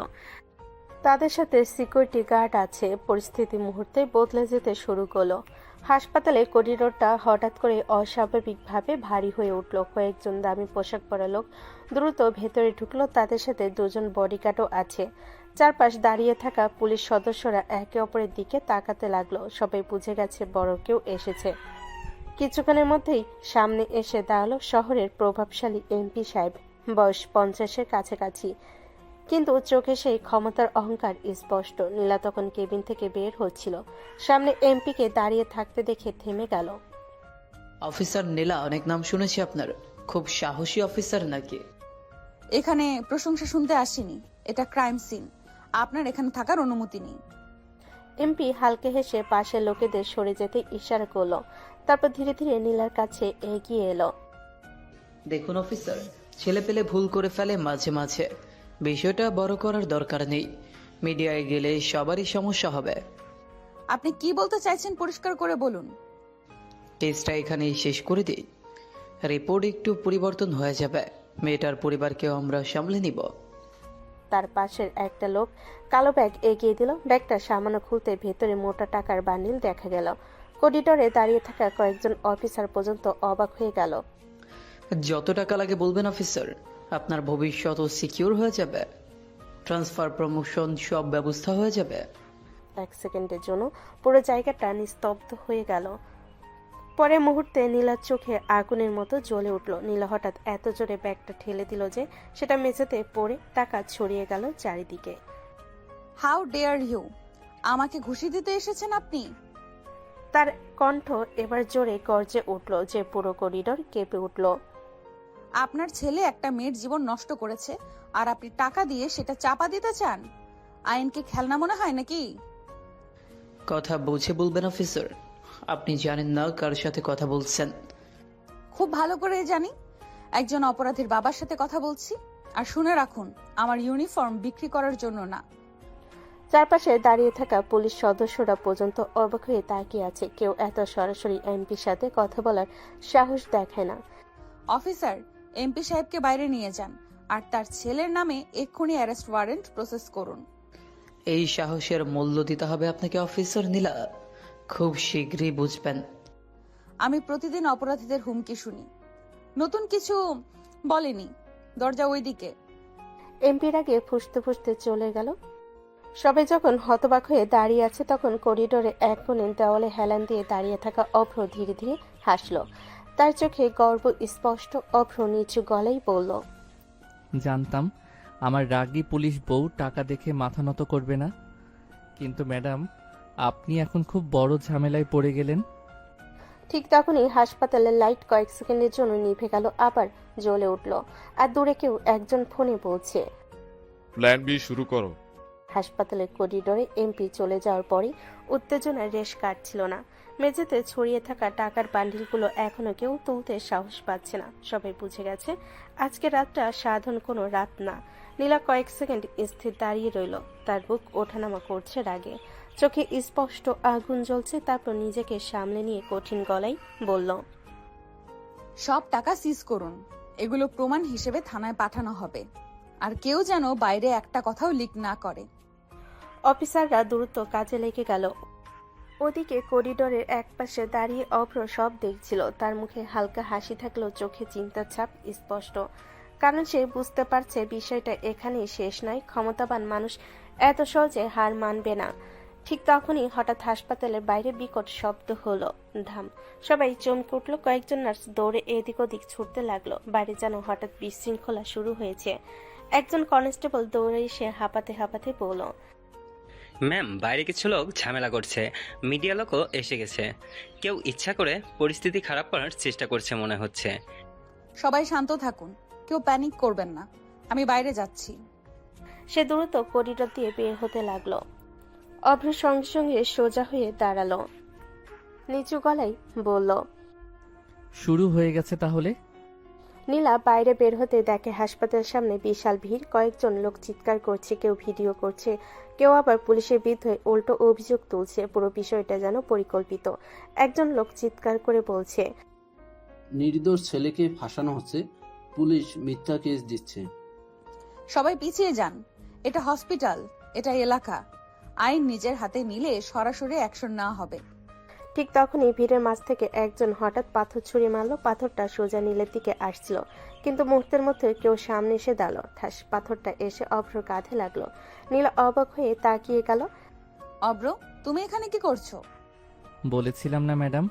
তাদের সাথে সিকিউরিটি গার্ড আছে। পরিস্থিতি মুহূর্তে বদলে যেতে শুরু করলো। হাসপাতালের করিডোরটা হঠাৎ করে অস্বাভাবিকভাবে ভারী হয়ে উঠল। কয়েকজন দামি পোশাক পরা লোক দ্রুত ভেতরে ঢুকলো। তাদের সাথে দুজন বডিগার্ডও আছে। চারপাশ দাঁড়িয়ে থাকা পুলিশ সদস্যরা একে অপরের দিকে তাকাতে লাগলো। সবাই বুঝে গেছে বড় কেউ এসেছে। কিছুক্ষণের মধ্যেই সামনে এসে দাঁড়ালো শহরের প্রভাবশালী এমপি সাহেব। বয়স 50-এর কাছাকাছি, কিন্তু চোখে সেই ক্ষমতার অহংকার স্পষ্ট। নীলা তখন কেবিন থেকে বের হচ্ছিল। সামনে এমপিকে দাঁড়িয়ে থাকতে দেখে থেমে গেল। অফিসার নীলা, অনেক নাম শুনেছি আপনার। খুব সাহসী অফিসার নাকি? এখানে প্রশংসা শুনতে আসিনি, এটা ক্রাইম সিন। আপনার এখানে থাকার অনুমতি নেই। এমপি হালকা হেসে পাশের লোকেদের সরে যেতে ইশারা করলো। তারপর ধীরে ধীরে নীলার কাছে এগিয়ে এলো। দেখুন অফিসার, ছেলে পেলে ভুল করে ফেলে মাঝে মাঝে। বিষয়টা বড় করার দরকার নেই। মিডিয়ায় গেলে সবারই সমস্যা হবে। আপনি কি বলতে চাইছেন পরিষ্কার করে বলুন। কেসটা এখানেই শেষ করে দিই। রিপোর্ট একটু পরিবর্তন হয়ে যাবে। মেয়েটার পরিবারকেও আমরা সামলে নিব। তার পাশের একটা লোক কালো ব্যাগ এগিয়ে দিল। ব্যাগটা সামান্য খুলতে ভেতরে মোটা টাকার বান্ডিল দেখা গেল। করিডোরে দাঁড়িয়ে থাকা কয়েকজন অফিসার পর্যন্ত অবাক হয়ে গেল। যত টাকা লাগে বলবেন অফিসার, আপনার ভবিষ্যৎ সিকিউর হয়ে যাবে। ট্রান্সফার, প্রমোশন সব ব্যবস্থা হয়ে যাবে। এক সেকেন্ডের জন্য পুরো জায়গাটা নিস্তব্ধ হয়ে গেল। পরের মুহূর্তে নীলার চোখে আগুনের মতো জ্বলে উঠল। নীলা হঠাৎ এত জোরে ব্যাগটা ঠেলে দিল যে সেটা মেঝেতে পড়ে টাকা ছড়িয়ে গেল চারিদিকে। How dare you! আমাকে ঘুষি দিতে এসেছেন আপনি? তার কণ্ঠ এবার জোরে গর্জে উঠল যে পুরো করিডোর কেঁপে উঠল। আপনার ছেলে একটা মেয়ের জীবন নষ্ট করেছে, আর আপনি টাকা দিয়ে সেটা চাপা দিতে চান? আইনকে খেলনা মনে হয় নাকি? কথা বুঝে বলবেন অফিসার। আপনি জানেন না কার সাথে কথা বলছেন। খুব ভালো করে জানি। একজন অপরাধীর বাবার সাথে কথা বলছি। আর শুনে রাখুন, আমার ইউনিফর্ম বিক্রি করার জন্য না। চারপাশে দাঁড়িয়ে থাকা পুলিশ সদস্যরা পর্যন্ত অবাক হয়ে তাকিয়ে আছে। কেউ এত সরাসরি এমপির সাথে কথা বলার সাহস দেখায় না। অফিসার, এমপি সাহেবকে বাইরে নিয়ে যান আর তার ছেলের নামে এক্ষুনি অ্যারেস্ট ওয়ারেন্ট প্রসেস করুন। এই সাহসের মূল্য দিতে হবে আপনাকে অফিসার নীলা। খুব শীঘ্রই বুঝবেন। আমি প্রতিদিন অপরাধীদের হুমকি শুনি, নতুন কিছু বলেনি। দরজা ওইদিকে। এমপির আগে ফুসতে ফুসতে চলে গেল। সবাই যখন হতবাক হয়ে দাঁড়িয়ে আছে তখন করিডোরে এক কোণে দেওয়ালে হেলান দিয়ে দাঁড়িয়ে থাকা অভ্র ধীরে ধীরে হাসল। তার চোখে গর্ব স্পষ্ট। অভ্র নিচু গলায় বলল, জানতাম আমার রাগী পুলিশ বউ টাকা দেখে মাথা নত করবে না, কিন্তু ম্যাডাম আপনি এখন খুব বড় ঝামেলায় পড়ে গেলেন। ঠিক তখনই হাসপাতালের লাইট কয়েক সেকেন্ডের জন্য নিভে গেল, আবার জ্বলে উঠল। আর দূরে কেউ একজন ফোনে বলছে। প্ল্যান বি শুরু করো। হাসপাতালের করিডোরে এমপি চলে যাওয়ার পরই উত্তেজনার রেশ কাটছিল না। মেঝেতে ছড়িয়ে থাকা টাকার বান্ডিলগুলো এখনো কেউ তুলতে সাহস পাচ্ছে না। সবাই বুঝে গেছে আজকে রাতটা সাধারণ কোনো রাত না। নীলা কয়েক সেকেন্ড স্থির দাঁড়িয়ে রইল। তার বুক ওঠানামা করছে রাগে, চোখে স্পষ্ট আগুন জ্বলছে। তারপর নিজেকে সামলে নিয়ে কঠিন গলায় বলল, সব টাকা সিজ করুন, এগুলো প্রমাণ হিসেবে থানায় পাঠানো হবে। আর কেউ যেন বাইরে একটা কথাও লিক না করে। অফিসাররা দ্রুত কাজে লেগে গেল। ওদিকে করিডোরের একপাশে দাঁড়িয়ে অভ্র সব দেখছিল। তার মুখে হালকা হাসি থাকলেও চোখে চিন্তার ছাপ স্পষ্ট, কারণ সে বুঝতে পারছে বিষয়টা এখানেই শেষ নয়। ক্ষমতাবান মানুষ এত সহজে হার মানবে না। ঠিক তখনই হঠাৎ হাসপাতালের বাইরে বিকট শব্দ হলো, ধাম। সবাই চমকে উঠল। কয়েকজন নার্স দৌড়ে এদিক ওদিক ছুটতে লাগলো। বাইরে যেন হঠাৎ বিশৃঙ্খলা শুরু হয়েছে। একজন কনস্টেবল দৌড়ে এসে হাঁপাতে হাঁপাতে বলল, ম্যাম, বাইরে কিছু লোক ঝামেলা করছে, মিডিয়া লোকও এসে গেছে। কেউ ইচ্ছা করে পরিস্থিতি খারাপ করার চেষ্টা করছে মনে হচ্ছে। সবাই শান্ত থাকুন, কেউ প্যানিক করবেন না, আমি বাইরে যাচ্ছি। সে দ্রুত করিডোর দিয়ে বের হতে লাগলো। অভ্র সঙ্গে সঙ্গে সোজা হয়ে দাঁড়ালো, নিচু গলায় বলল, শুরু হয়ে গেছে তাহলে? নীলা বাইরে বের হতে দেখে হাসপাতালের সামনে বিশাল ভিড়। কয়েকজন লোক চিৎকার করছে, কেউ ভিডিও করছে, কেউ আবার পুলিশের বিরুদ্ধে উল্টো অভিযোগ তুলছে। পুরো বিষয়টা যেন পরিকল্পিত। একজন লোক চিৎকার করে বলছে, নির্দোষ ছেলেকে ফাঁসানো হচ্ছে, পুলিশ মিথ্যা কেস দিচ্ছে। সবাই পিছিয়ে যান, এটা হসপিটাল, এটা এলাকা। আইন নিজের হাতে নিলে সরাসরি অ্যাকশন নেওয়া হবে। ঠিক তখনই ভিড়ের মাঝ থেকে একজন হঠাৎ পাথর ছুঁড়ে মারল। পাথরটা সোজা নীলের দিকে আসছিল, কিন্তু মুহূর্তের মধ্যে কেউ সামনে এসে দাঁড়ালো। ঠাস, পাথরটা এসে অভ্র কাঁধে লাগলো। নীল অবাক হয়ে তাকিয়ে গেল। অব্র, তুমি এখানে কি করছো? বলেছিলাম না ম্যাডাম,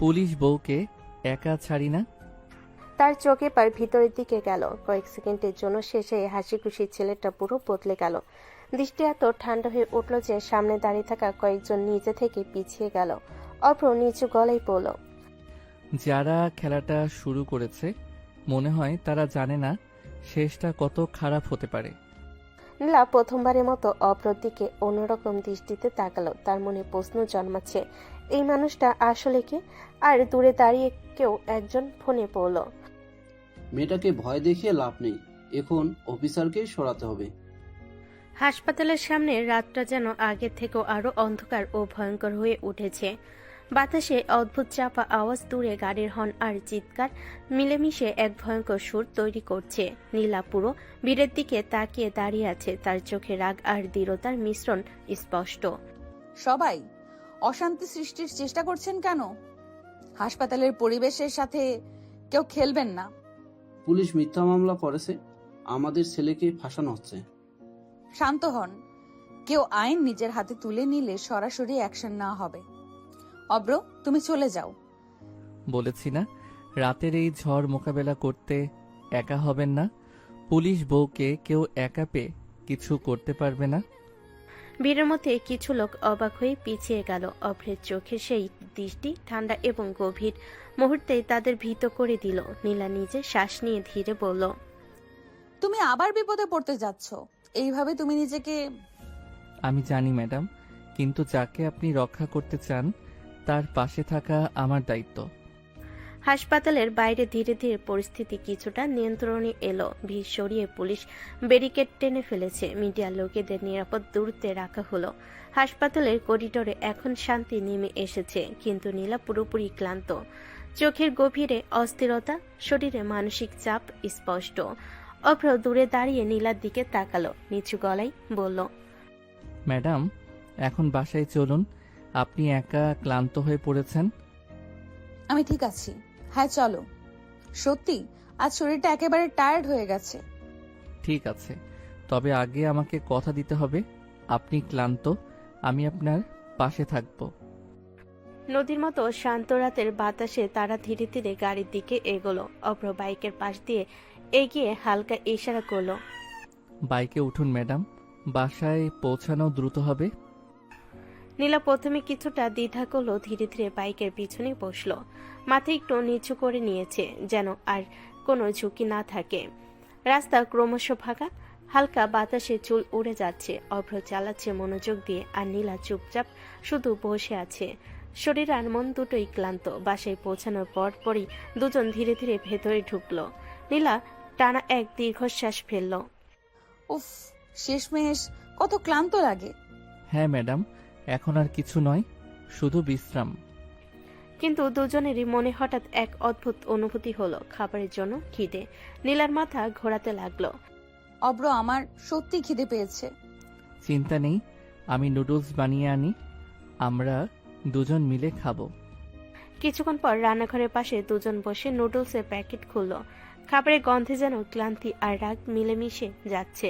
পুলিশ বউকে একা ছাড়ি না। তার চোখে পার ভিতরের দিকে গেল। কয়েক সেকেন্ডের জন্য শেষে হাসি খুশি ছেলেটা পুরো বদলে গেল। দৃষ্টি এত ঠান্ডা হয়ে উঠল যে সামনে দাঁড়িয়ে থাকা কয়েকজন নিজে থেকে পিছিয়ে গেল। অভ্র নিচু গলায় বলল, যারা খেলাটা শুরু করেছে মনে হয় তারা জানে না শেষটা কত খারাপ হতে পারে। নীলা প্রথমবারের মতো অভ্রর দিকে অন্যরকম দৃষ্টিতে তাকালো। তার মনে প্রশ্ন জন্মাচ্ছে, এই মানুষটা আসলে কে? আর দূরে দাঁড়িয়ে কেউ একজন ফোনে বলল, মেয়েটাকে ভয় দেখিয়ে লাভ নেই, এখন অফিসারকেই সরাতে হবে। হাসপাতালের সামনে রাতটা যেন আগের থেকেও আরো অন্ধকার ও ভয়ঙ্কর হয়ে উঠেছে। বাতাসে অদ্ভুত চাপা আওয়াজ, দূরে গাড়ির হর্ন আর চিৎকার মিলেমিশে এক ভয়ঙ্কর সুর তৈরি করছে। নীলা পুরো ভিড়ের দিকে তাকিয়ে দাঁড়িয়ে আছে। তার চোখে রাগ আর দৃঢ়তার মিশ্রণ স্পষ্ট। সবাই অশান্তি সৃষ্টির চেষ্টা করছেন কেন? হাসপাতালের পরিবেশের সাথে কেউ খেলবেন না। পুলিশ মিথ্যা মামলা করেছে, আমাদের ছেলেকে ফাঁসানো হচ্ছে। শান্ত হন, কেউ আইন নিজের হাতে তুলে নিলে সরাসরি অ্যাকশন নেওয়া হবে। অব্র, তুমি চলে যাও। বলেছি না রাতের এই ঝড় মোকাবেলা করতে একা হবেন না। পুলিশ বউকে কেউ একা পেয়ে কিছু করতে পারবে না। ভিড়ের মধ্যে কিছু লোক অবাক হয়ে পিছিয়ে গেল। অভ্রের চোখে সেই দৃষ্টি ঠান্ডা এবং গভীর, মুহূর্তেই তাদের ভীত করে দিল। নীলা নিজে শ্বাস নিয়ে ধীরে বলল, তুমি আবার বিপদে পড়তে যাচ্ছ। এইভাবে তুমি নিজেকে। আমি জানি ম্যাডাম, কিন্তু যাকে আপনি রক্ষা করতে চান তার পাশে থাকা আমার দায়িত্ব। হাসপাতালের বাইরে ধীরে ধীরে পরিস্থিতি কিছুটা নিয়ন্ত্রণে এলো। ভিড় সরিয়ে পুলিশ ব্যারিকেড টেনে ফেলেছে। মিডিয়ার লোকেদের নিরাপদ দূরত্বে রাখা হলো। হাসপাতালের করিডোরে এখন শান্তি নেমে এসেছে, কিন্তু নীলা পুরোপুরি ক্লান্ত। চোখের গভীরে অস্থিরতা, শরীরে মানসিক চাপ স্পষ্ট। অভ্র দূরে দাঁড়িয়ে নীলার দিকে তাকালো, নিচু গলায় বলল, ম্যাডাম, এখন বাসায় চলুন। আপনি একা ক্লান্ত হয়ে পড়েছেন। আমি ঠিক আছি। হ্যাঁ চলো। সত্যি আজ শরীরটা একেবারে টায়ার্ড হয়ে গেছে। ঠিক আছে, তবে আগে আমাকে কথা দিতে হবে। আপনি ক্লান্ত, আমি আপনার পাশে থাকব। নদীর মতো শান্ত রাতের বাতাসে তারা ধীরে ধীরে গাড়ির দিকে এগোলো। অভ্র বাইকের পাশ দিয়ে এগিয়ে হালকা ইশারা করলো। বাইকে উঠুন ম্যাডাম, বাসায় পৌঁছানো দ্রুত হবে। নীলা প্রথমে কিছুটা দ্বিধা করলো, ধীরে ধীরে বাইকের পিছনে বসলো। মাথা একটু নিচু করে নিয়েছে যেন আর কোনো ঝুঁকি না থাকে। রাস্তা ক্রমশ ফাঁকা, হালকা বাতাসে চুল উড়ে যাচ্ছে। অভ্র চালাচ্ছে মনোযোগ দিয়ে, আর নীলা চুপচাপ শুধু বসে আছে। শরীর আর মন দুটোই ক্লান্ত। বাসায় পৌঁছানোর পরপরই দুজন ধীরে ধীরে ভেতরে ঢুকলো। নীলা টানা এক দীর্ঘশ্বাস ফেলল। উফ, শেষমেশ কত ক্লান্ত লাগে। হ্যাঁ ম্যাডাম, এখন আর কিছু নয়, শুধু বিশ্রাম। কিন্তু দুজনেরই মনে হঠাৎ এক অদ্ভুত অনুভূতি হলো, খাবারের জন্য খিদে। নীলার মাথা ঘোরাতে লাগলো। অব্র, আমার সত্যি খিদে পেয়েছে। চিন্তা নেই, আমি নুডলস বানিয়ে আনি, আমরা দুজন মিলে খাবো। কিছুক্ষণ পর রান্নাঘরের পাশে দুজন বসে নুডলসের প্যাকেট খুললো। খাবারের গন্ধে যেন ক্লান্তি আর রাগ মিলেমিশে যাচ্ছে।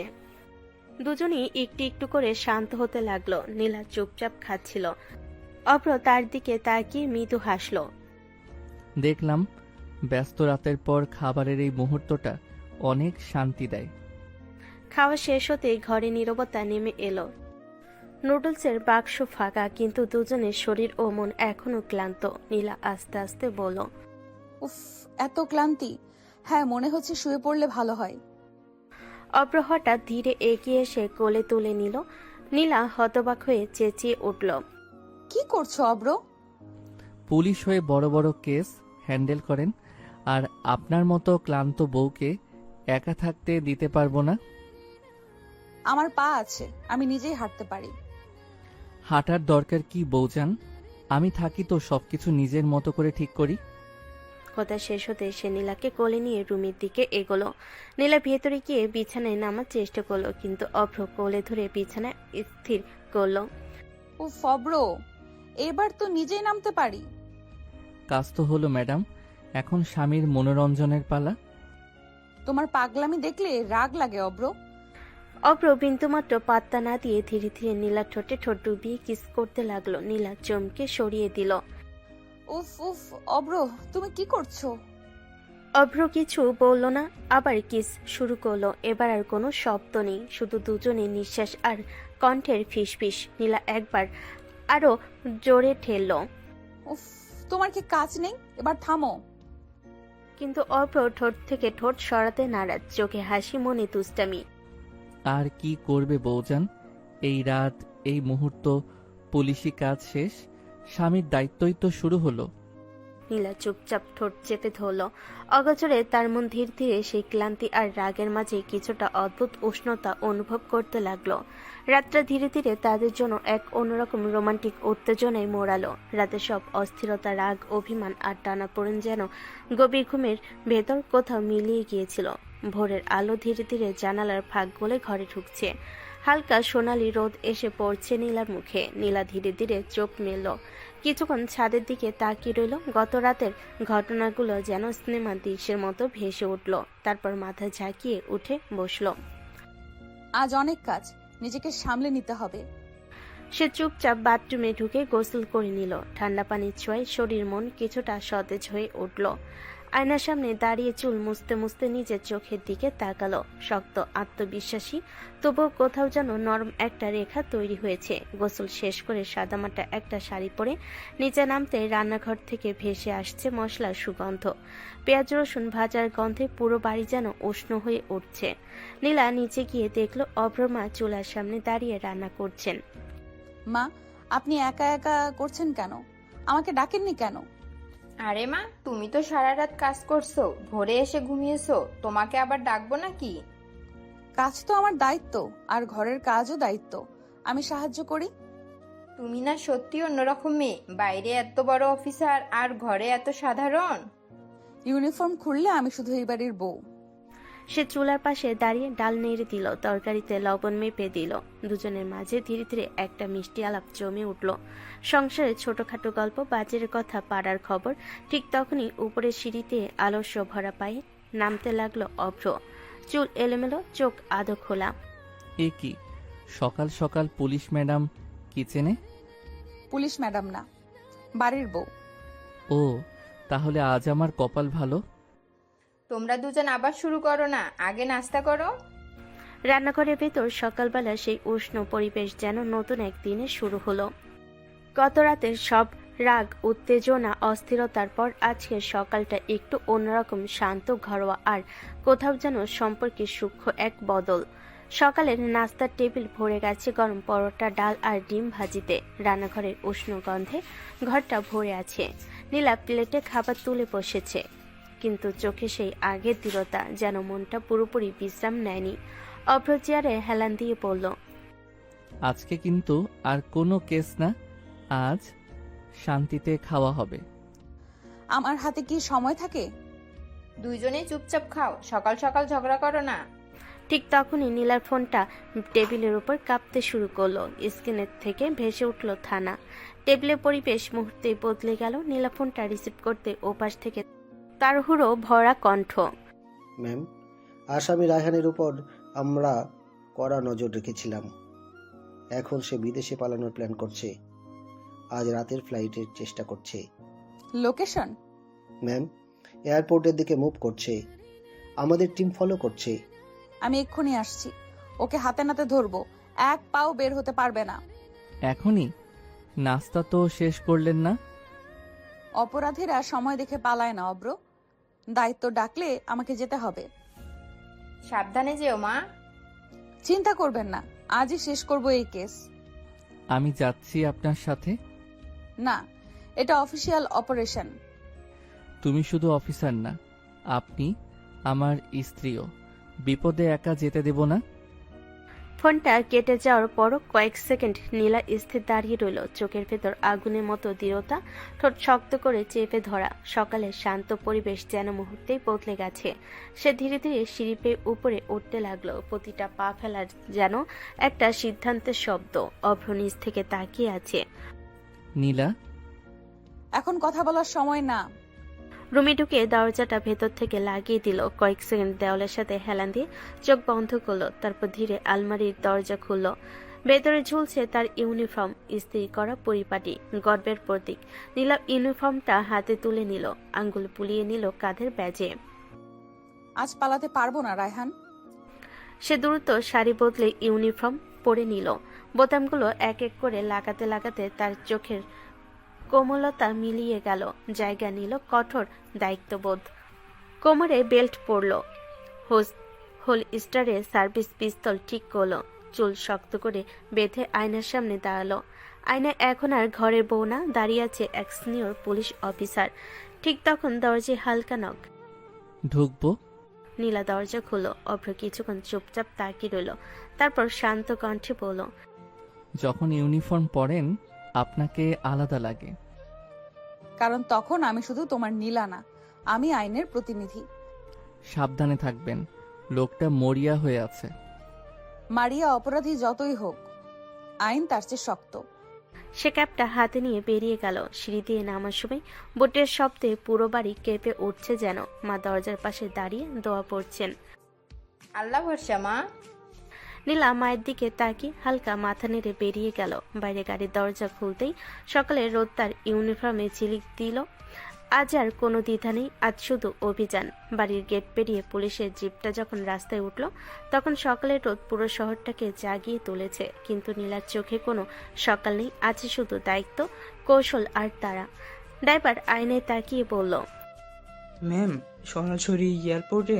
দুজনই একটু একটু করে শান্ত হতে লাগলো। নীলা চুপচাপ খাচ্ছিল। অভ্র তার দিকে তাকিয়ে মৃদু হাসলো। দেখলাম ব্যস্ত রাতের পর খাবারের এই মুহূর্তটা অনেক শান্তি দেয়। খাওয়া শেষ হতেই ঘরে নীরবতা নেমে এলো। নুডলসের বাক্স ফাঁকা, কিন্তু দুজনের শরীর ও মন এখনো ক্লান্ত। নীলা আস্তে আস্তে বলল, উফ, এত ক্লান্তি। হ্যাঁ, মনে হচ্ছে শুয়ে পড়লে ভালো হয়। অভ্র হঠাৎ ধীরে এগিয়ে এসে কোলে তুলে নিল। নীলা হতবাক হয়ে চেঁচিয়ে উঠল। কি করছো অব্র? পুলিশ হয়ে বড় বড় কেস হ্যান্ডেল করেন, আর আপনার মতো ক্লান্ত বউকে একা থাকতে দিতে পারবো না। আমার পা আছে, আমি নিজেই হাঁটতে পারি। হাঁটার দরকার কি বউজান? আমি থাকি তো সবকিছু নিজের মতো করে ঠিক করি। কথা শেষ হতে সে নীলাকে কোলে নিয়ে রুমের দিকে এগোলো। নীলা ভেতরে গিয়ে বিছানায় নামার চেষ্টা করলো, কিন্তু অভ্র কোলে ধরে বিছানায় স্থির করলো। উফ অব্র, এবার তো নিজেই নামতে পারি। কাজ তো হলো ম্যাডাম, এখন স্বামীর মনোরঞ্জনের পালা। তোমার পাগলামি দেখলে রাগ লাগে অব্র। অভ্র বিন্দুমাত্র পাত্তা না দিয়ে ধীরে ধীরে নীলা ঠোঁটে ঠোঁট ডুবিয়ে কিস করতে লাগলো। নীলা চমকে সরিয়ে দিল। উফ উফ অব্র, তুমি কি করছো? অভ্র কিছু বলল না, আবার কিস শুরু করলো। এবার আর কোনো শব্দ নেই, শুধু দুজনের নিঃশ্বাস আর কণ্ঠের ফিসফিস। নীলা একবার আরো জোরে ঠেলল। উফ, তোমার কি কাজ নেই? এবার থামো। কিন্তু অভ্র ঠোঁট থেকে ঠোঁট সরাতে নারাজ, চোখে হাসি, মনে তুষ্টামি। আর কি করবে বউজান, এই রাত, এই মুহূর্ত, পুলিশি কাজ শেষ, স্বামীর দায়িত্বই তো শুরু হলো। নীলা চুপচাপ ঠোঁট চেপে ধরল। অগোচরে তার মন ধীরে ধীরে সেই ক্লান্তি আর রাগের মাঝে কিছুটা অদ্ভুত উষ্ণতা অনুভব করতে লাগলো। রাতটা ধীরে ধীরে তাদের জন্য এক অন্যরকম রোমান্টিক উত্তেজনায় মোড়ালো। রাতে সব অস্থিরতা, রাগ, অভিমান আর টানাপোড়েন যেন গভীর ঘুমের ভেতর কোথাও মিলিয়ে গিয়েছিল। ভোরের আলো ধীরে ধীরে জানালার ফাঁক গলে ঘরে ঢুকছে। হালকা সোনালি রোদ এসে পড়ছে নীলার মুখে। নীলা ধীরে ধীরে চোখ মেলল। কিছুক্ষণ ছাদের দিকে তাকিয়ে রইল। গত রাতের ঘটনাগুলো যেন সিনেমা দৃশ্যের মতো ভেসে উঠল। তারপর মাথা ঝাঁকিয়ে উঠে বসল। আজ অনেক কাজ, নিজেকে সামলে নিতে হবে। সে চুপচাপ বাথরুমে ঢুকে গোসল করে নিল। ঠান্ডা পানির ছোঁয়ায় শরীর মন কিছুটা সতেজ হয়ে উঠল। আয়নার সামনে দাঁড়িয়ে চুল মুছতে মুছতে নিজের চোখের দিকে তাকালো। শক্ত, আত্মবিশ্বাসী, তবুও কোথাও যেন নরম একটা রেখা তৈরি হয়েছে। গোসল শেষ করে সাদামাটা একটা শাড়ি পরে নিচে নামতে রান্নাঘর থেকে ভেসে আসছে মশলার সুগন্ধ। পেঁয়াজ রসুন ভাজার গন্ধে পুরো বাড়ি যেন উষ্ণ হয়ে উঠছে। নীলা নিচে গিয়ে দেখলো অভ্রমা চুলার সামনে দাঁড়িয়ে রান্না করছেন। মা, আপনি একা একা করছেন কেন? আমাকে ডাকেননি কেন? আরে মা, তুমি তো সারা রাত কাজ করছো, ভোরে এসে ঘুমিয়েছো, তোমাকে আবার ডাকবো নাকি? কাজ তো আমার দায়িত্ব, আর ঘরের কাজও দায়িত্ব। আমি সাহায্য করি। তুমি না সত্যি অন্যরকম মেয়ে, বাইরে এত বড় অফিসার আর ঘরে এত সাধারণ। ইউনিফর্ম খুললে আমি শুধু এই বাড়ির বউ। সে চুলার পাশে দাঁড়িয়ে ডাল নেড়ে দিল, তরকারিতে লবণ মেপে দিল। দুজনের মাঝে ধীরে ধীরে একটা মিষ্টি আলাপ জমে উঠল। সংসারের ছোটখাটো গল্প, বাজারের কথা, পাড়ার খবর। ঠিক তখনই উপরের সিঁড়িতে আলস্য ভরা পায়ে নামতে লাগলো অভ্র। চুল এলোমেলো, চোখ আধো খোলা। এ কি সকাল সকাল পুলিশ ম্যাডাম কিচেনে? পুলিশ ম্যাডাম না, বাড়ির বউ। ও, তাহলে আজ আমার কপাল ভালো। তোমরা দুজন আবার শুরু করো না, আগে নাস্তা করো। রান্নাঘরের ভেতর সকালবেলা সেই উষ্ণ পরিবেশ যেন নতুন এক দিনে শুরু হলো। গত রাতের সব রাগ, উত্তেজনা, অস্থিরতার পর আজকের সকালটা একটু অন্যরকম, শান্ত, ঘরোয়া, আর কোথাও যেন সম্পর্কের সূক্ষ্ম এক বদল। সকালের নাস্তার টেবিল ভরে গেছে গরম পরোটা, ডাল আর ডিম ভাজিতে। রান্নাঘরের উষ্ণ গন্ধে ঘরটা ভরে আছে। নীলা প্লেটে খাবার তুলে বসেছে, কিন্তু চোখে সেই আগের দৃঢ়তা, যেন মনটা পুরোপুরি বিশ্রাম নেয়নি। অভ্র চেয়ারে হেলান দিয়ে বলল, আজকে কিন্তু আর কোনো কেস না, আজ শান্তিতে খাওয়া হবে। আমার হাতে কি সময় থাকে? দুইজনেই চুপচাপ খাও, সকাল সকাল ঝগড়া করো না। ঠিক তখনই নীলার ফোনটা টেবিলের উপর কাঁপতে শুরু করলো। স্ক্রিনের থেকে ভেসে উঠল থানা। টেবিলের পরিবেশ মুহূর্তেই বদলে গেল। নীলা ফোনটা রিসিভ করতে ওপাশ থেকে তাড়াহুড়ো ভরা কণ্ঠ। ম্যাম, আসামি রায়হানের উপর আমরা কড়া নজর রেখেছিলাম। এখন সে বিদেশে পালানোর প্ল্যান করছে। আজ রাতের ফ্লাইটের চেষ্টা করছে। লোকেশন? ম্যাম, এয়ারপোর্টের দিকে মুভ করছে। আমাদের টিম ফলো করছে। আমি এক্ষুনি আসছি। ওকে হাতে নাতে ধরবো, এক পাও বের হতে পারবে না। এখনই? নাস্তা তো শেষ করলেন না? অপরাধীরা সময় দেখে পালায় না অব্র। দায়িত্ব ডাকলে আমাকে যেতে হবে। সাবধানে যেও মা। চিন্তা করবেন না, আজই শেষ করব এই কেস। আমি যাচ্ছি আপনার সাথে। না, এটা অফিসিয়াল অপারেশন। তুমি শুধু অফিসার না, আপনি আমার স্ত্রীও। বিপদে একা যেতে দেব না। ফোনটা কেটে যাওয়ার পরও কয়েক সেকেন্ড নীলা স্থির দাঁড়িয়ে রইল। চোখের ভেতর আগুনের মতো দৃঢ়তা, ঠোঁট শক্ত করে চেপে ধরা। সকালের শান্ত পরিবেশ যেন মুহূর্তেই বদলে গেছে। সে ধীরে ধীরে সিঁড়ি পেয়ে উপরে উঠতে লাগলো। প্রতিটা পা ফেলার যেন একটা সিদ্ধান্তের শব্দ। অভ্র নিচ থেকে তাকিয়ে আছে। নীলা, এখন কথা বলার সময় না। রুমে ঢুকে দরজাটা ভেতর থেকে লাগিয়ে দিল। কয়েক সেকেন্ড দেওয়ালের সাথে হেলান দিয়ে চোখ বন্ধ করলো। তারপর ধীরে আলমারির দরজা খুলল। ভেতরে ঝুলছে তার ইউনিফর্ম, ইস্ত্রি করা পরিপাটি, গর্বের প্রতীক। নীলা ইউনিফর্মটা হাতে তুলে নিল, আঙ্গুল বুলিয়ে নিল কাঁধের ব্যাজে। আজ পালাতে পারবো না রায়হান। সে দ্রুত শাড়ি বদলে ইউনিফর্ম পরে নিল। বোতামগুলো এক এক করে লাগাতে লাগাতে তার চোখের কোমলতা মিলিয়ে গেল। জায়গা নিল কঠোর দায়িত্ববোধ। কোমরে বেল্ট পরল, হোল স্টারে সার্ভিস পিস্তল ঠিক করলো। চুল শক্ত করে বেঁধে আয়নার সামনে দাঁড়ালো। আয়নায় এখন আর ঘরের বউ না, দাঁড়িয়ে আছে এক সিনিয়র পুলিশ অফিসার। ঠিক তখন দরজায় হালকা নক। ঢুকবো? নীলা দরজা খুলল। অভ্র কিছুক্ষণ চুপচাপ তাকিয়ে রইল। তারপর শান্ত কণ্ঠে বলল, যখন ইউনিফর্ম পরেন আপনাকে আলাদা লাগে। কারণ তখন আমি শুধু তোমার নীলা না, আমি আইনের প্রতিনিধি। সাবধানে থাকবেন, লোকটা মরিয়া হয়ে আছে। মারিয়া অপরাধী যতই হোক, আইন তার চেয়ে শক্ত। সে ক্যাপটা হাতে নিয়ে বেরিয়ে গেল। সিঁড়ি দিয়ে নামার সময় বুটের শব্দে পুরো বাড়ি কেঁপে উঠছে যেন। মা দরজার পাশে দাঁড়িয়ে দোয়া পড়ছেন। আল্লাহ ভরসা মা। নীলা মায়ের দিকে তাকিয়ে হালকা মাথা নেড়ে বেরিয়ে গেল। বাইরে গাড়ির দরজা খুলতেই সকালে রোদ তার ইউনিফর্মে ঝিলিক দিল। আজ আর কোনো দ্বিধা নেই, আজ শুধু অভিযান। বাড়ির গেট পেরিয়ে পুলিশের জিপটা যখন রাস্তায় উঠল, তখন সকালের রোদ পুরো শহরটাকে জাগিয়ে তুলেছে। কিন্তু নীলার চোখে কোনো সকাল নেই, আছে শুধু দায়িত্ব, কৌশল আর তারা। ড্রাইভার আয়নায় তাকিয়ে বলল, ম্যাম, সরাসরি এয়ারপোর্টে?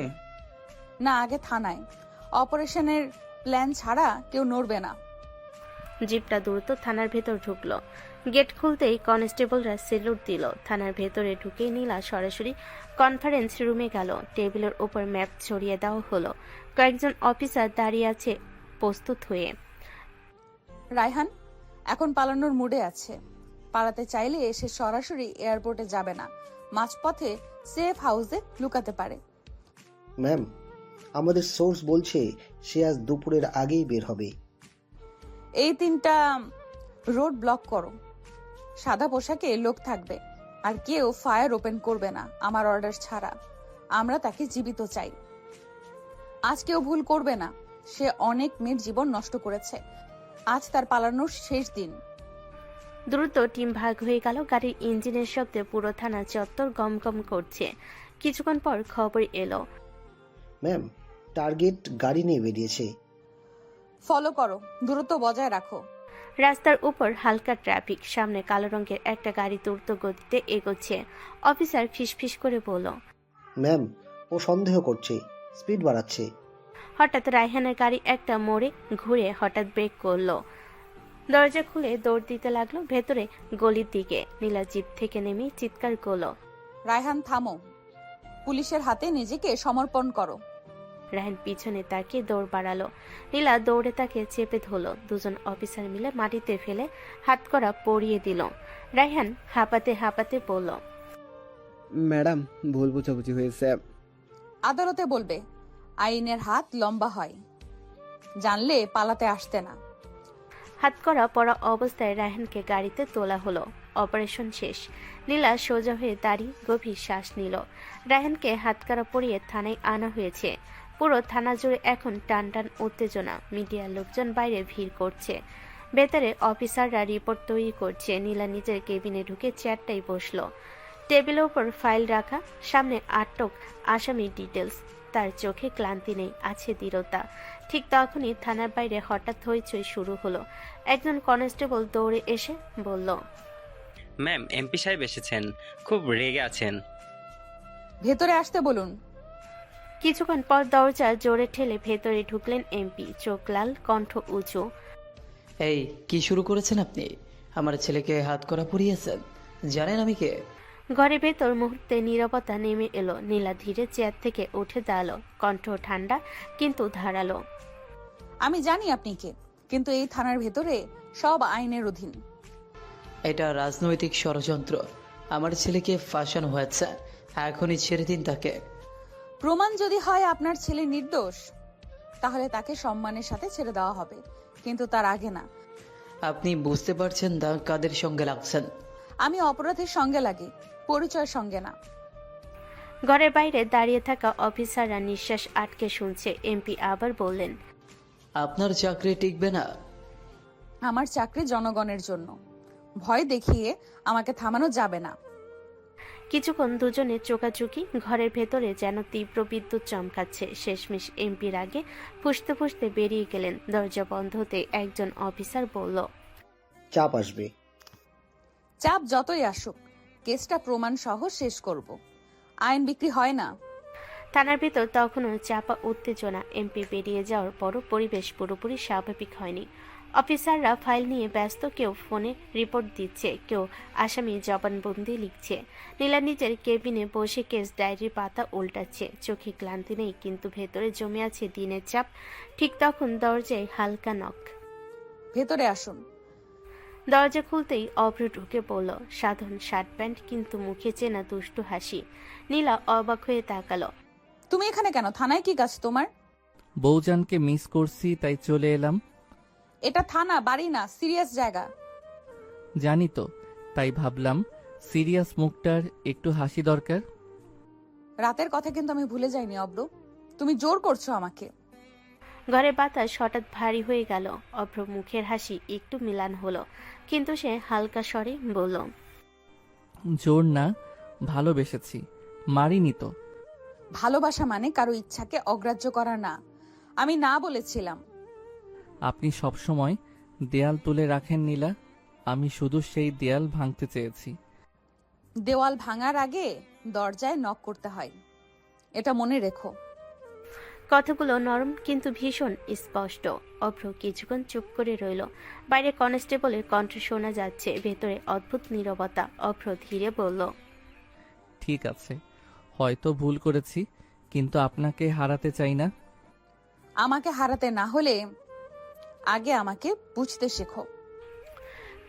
না, আগে থানায়। অপারেশনের প্ল্যান ছাড়া কেউ নড়বে না। জিপটা দ্রুত থানার ভেতর ঢুকলো। গেট খুলতেই কনস্টেবলরা সেলুট দিল। থানার ভেতরে ঢুকে নীলা সরাসরি কনফারেন্স রুমে গেল। টেবিলের ওপর ম্যাপ ছড়িয়ে দেওয়া হলো। কয়েকজন অফিসার দাঁড়িয়ে আছে প্রস্তুত হয়ে। রায়হান এখন পালানোর মুডে আছে। পালাতে চাইলে সে সরাসরি এয়ারপোর্টে যাবে না, মাঝপথে সেফ হাউসে লুকাতে পারে। ম্যাম, আমাদের সোর্স বলছে সে আজ দুপুরের আগেই বের হবে। এই 3টা রোড ব্লক করো। সাদা পোশাকে লোক থাকবে আর কেউ ফায়ার ওপেন করবে না আমার অর্ডার ছাড়া। আমরা তাকে জীবিত চাই। আজ কেউ ভুল করবে না। সে অনেক মেয়ের জীবন নষ্ট করেছে। আজ তার পালানোর শেষ দিন। দ্রুত টিম ভাগ হয়ে গেল। গাড়ির ইঞ্জিনের শব্দে পুরো থানা চত্বর গমগম করছে। কিছুক্ষণ পর খবর এলো, ম্যাম, টার্গেট গাড়ি নিয়ে বেরিয়েছে। ফলো করো, দূরত্ব বজায় রাখো। রাস্তার উপর হালকা ট্রাফিক। সামনে কালো রঙের একটা গাড়ি দ্রুত গতিতে এগোচ্ছে। অফিসার ফিসফিস করে বলল, ম্যাম, ও সন্দেহ করছে, স্পিড বাড়াচ্ছে। হঠাৎ রায়হানের গাড়ি একটা মোড়ে ঘুরে হঠাৎ ব্রেক করলো। দরজা খুলে দৌড় দিতে লাগলো ভেতরে গলির দিকে। নীলা জিপ থেকে নেমে চিৎকার করলো, রায়হান থামো, পুলিশের হাতে নিজেকে সমর্পণ করো। রায়হান পিছনে তাকিয়ে দৌড় বাড়ালো। নীলা দৌড়ে তাকে চেপে ধরলো। দুজন অফিসার মিলে মাটিতে ফেলে হাতকড়া পরিয়ে দিল। রায়হান হাঁপাতে হাঁপাতে বলল, ম্যাডাম, ভুল বুঝাবুঝি হয়েছে। আদালতে বলবে আইনের হাত লম্বা হয়। জানলে পালাতে আসতে না। হাতকড়া পরা অবস্থায় রায়হানকে গাড়িতে তোলা হলো। অপারেশন শেষ। নীলা সোজা হয়ে দাঁড়িয়ে গভীর শ্বাস নিল। রায়হানকে হাতকড়া পরিয়ে থানায় আনা হয়েছে। পুরো থানা জুড়ে এখন টান টান উত্তেজনা। মিডিয়ার লোকজন বাইরে ভিড় করছে। ভেতরে অফিসাররা রিপোর্ট তৈরি করছে। নীলা নিজের কেবিনে ঢুকে চেয়ারটাই বসলো। টেবিলের উপর ফাইল রাখা, সামনে আটক আসামি ডিটেলস। তার চোখে ক্লান্তি নেই, আছে দৃঢ়তা। ঠিক তখনই থানার বাইরে হঠাৎ হইচই শুরু হলো। একজন কনস্টেবল দৌড়ে এসে বলল, ম্যাম, এমপি সাহেব এসেছেন, খুব রেগে আছেন। ভেতরে আসতে বলুন। কিছুক্ষণ পর দরজা জোরে ঠেলে ভেতরে ঢুকলেন এমপি। চোখ লাল, কণ্ঠ উঁচু। এই কি শুরু করেছেন আপনি? আমার ছেলেকে হাত করা পরিয়েছেন। জানেন আমি কে? ঘরের ভেতর মুহূর্তে নীরবতা নেমে এলো। নীলা ধীরে চেয়ার থেকে উঠে দাঁড়ালো, কণ্ঠ ঠান্ডা কিন্তু ধারালো। আমি জানি আপনি কে, কিন্তু এই থানার ভেতরে সব আইনের অধীন। এটা রাজনৈতিক ষড়যন্ত্র। আমার ছেলেকে ফাঁসানো হয়েছে। এখনই ছেড়ে দিন তাকে। প্রমাণ যদি হয় আপনার ছেলে নির্দোষ, তাহলে তাকে সম্মানের সাথে ছেড়ে দেওয়া হবে, কিন্তু তার আগে না। আপনি বুঝতে পারছেন না কাদের সঙ্গে লাগছেন? আমি অপরাধের সঙ্গে লাগি, পরিচয়ের সঙ্গে না। ঘরের বাইরে দাঁড়িয়ে থাকা অফিসাররা নিঃশ্বাস আটকে শুনছে। এমপি আবার বললেন, আপনার চাকরি টিকবে না। আমার চাকরি জনগণের জন্য। ভয় দেখিয়ে আমাকে থামানো যাবে না। কিছুক্ষণ দুজনে চোকাচুকি। ঘরের ভেতরে যেন তীব্র বিদ্যুৎ চমকাচ্ছে। শেষমেশ এমপির আগে ফুসতে ফুসতে বেরিয়ে গেলেন। দরজা বন্ধ হতে একজন অফিসার বলল, চাপ আসবে। চাপ যতই আসুক, কেসটা প্রমাণ সহ শেষ করব। আইন বিক্রি হয় না। থানার ভিতর তখনও চাপা উত্তেজনা। এমপি বেরিয়ে যাওয়ার পরও পরিবেশ পুরোপুরি স্বাভাবিক হয়নি। অফিসাররা ফাইল নিয়ে ব্যস্ত। কেউ ফোনে রিপোর্ট দিচ্ছে, কেউ আসামি জবানবন্দি লিখছে। নীলা নিজের কেবিনে বসে কেস ডায়েরির পাতা উল্টাচ্ছে। চোখে ক্লান্তি নেই, কিন্তু ভেতরে জমে আছে দিনের চাপ। ঠিক তখন দরজায় হালকা নক। ভেতরে আসুন। দরজা খুলতেই অভ্র ঢুকে পড়ল। সাধারণ শার্ট প্যান্ট, কিন্তু মুখে চেনা দুষ্টু হাসি। নীলা অবাক হয়ে তাকালো। তুমি এখানে কেন? থানায় কি কাজ তোমার? বউজানকে মিস করছি, তাই চলে এলাম। এটা থানা, বাড়ি না, সিরিয়াস জায়গা। জানি তো, তাই ভাবলাম সিরিয়াস মুখটার একটু হাসি দরকার। রাতের কথা কিন্তু আমি ভুলে যাইনি অব্র। তুমি জোর করছো আমাকে। ঘরের বাতাস হঠাৎ ভারী হয়ে গেল। অভ্র মুখের হাসি একটু মিলান হলো, কিন্তু সে হালকা স্বরে বলল, জোর না, ভালোবেসেছি, মারিনি তো। ভালোবাসা মানে কারো ইচ্ছাকে অগ্রাহ্য করা না। আমি না বলেছিলাম। আপনি সবসময় দেয়াল তুলে রাখেন নীলা। আমি শুধু সেই দেয়াল ভাঙতে চেয়েছি। দেওয়াল ভাঙার আগে দরজায় নক করতে হয়, এটা মনে রেখো। কথাগুলো নরম কিন্তু ভীষণ স্পষ্ট। অভ্র কিছুক্ষণ চুপ করে রইল। বাইরে কনস্টেবলের কণ্ঠ শোনা যাচ্ছে। ভেতরে অদ্ভুত নীরবতা। অভ্র ধীরে বলল, ঠিক আছে, হয়তো ভুল করেছি, কিন্তু আপনাকে হারাতে চাই না। আমাকে হারাতে না হলে আগে আমাকে বুঝতে শেখো।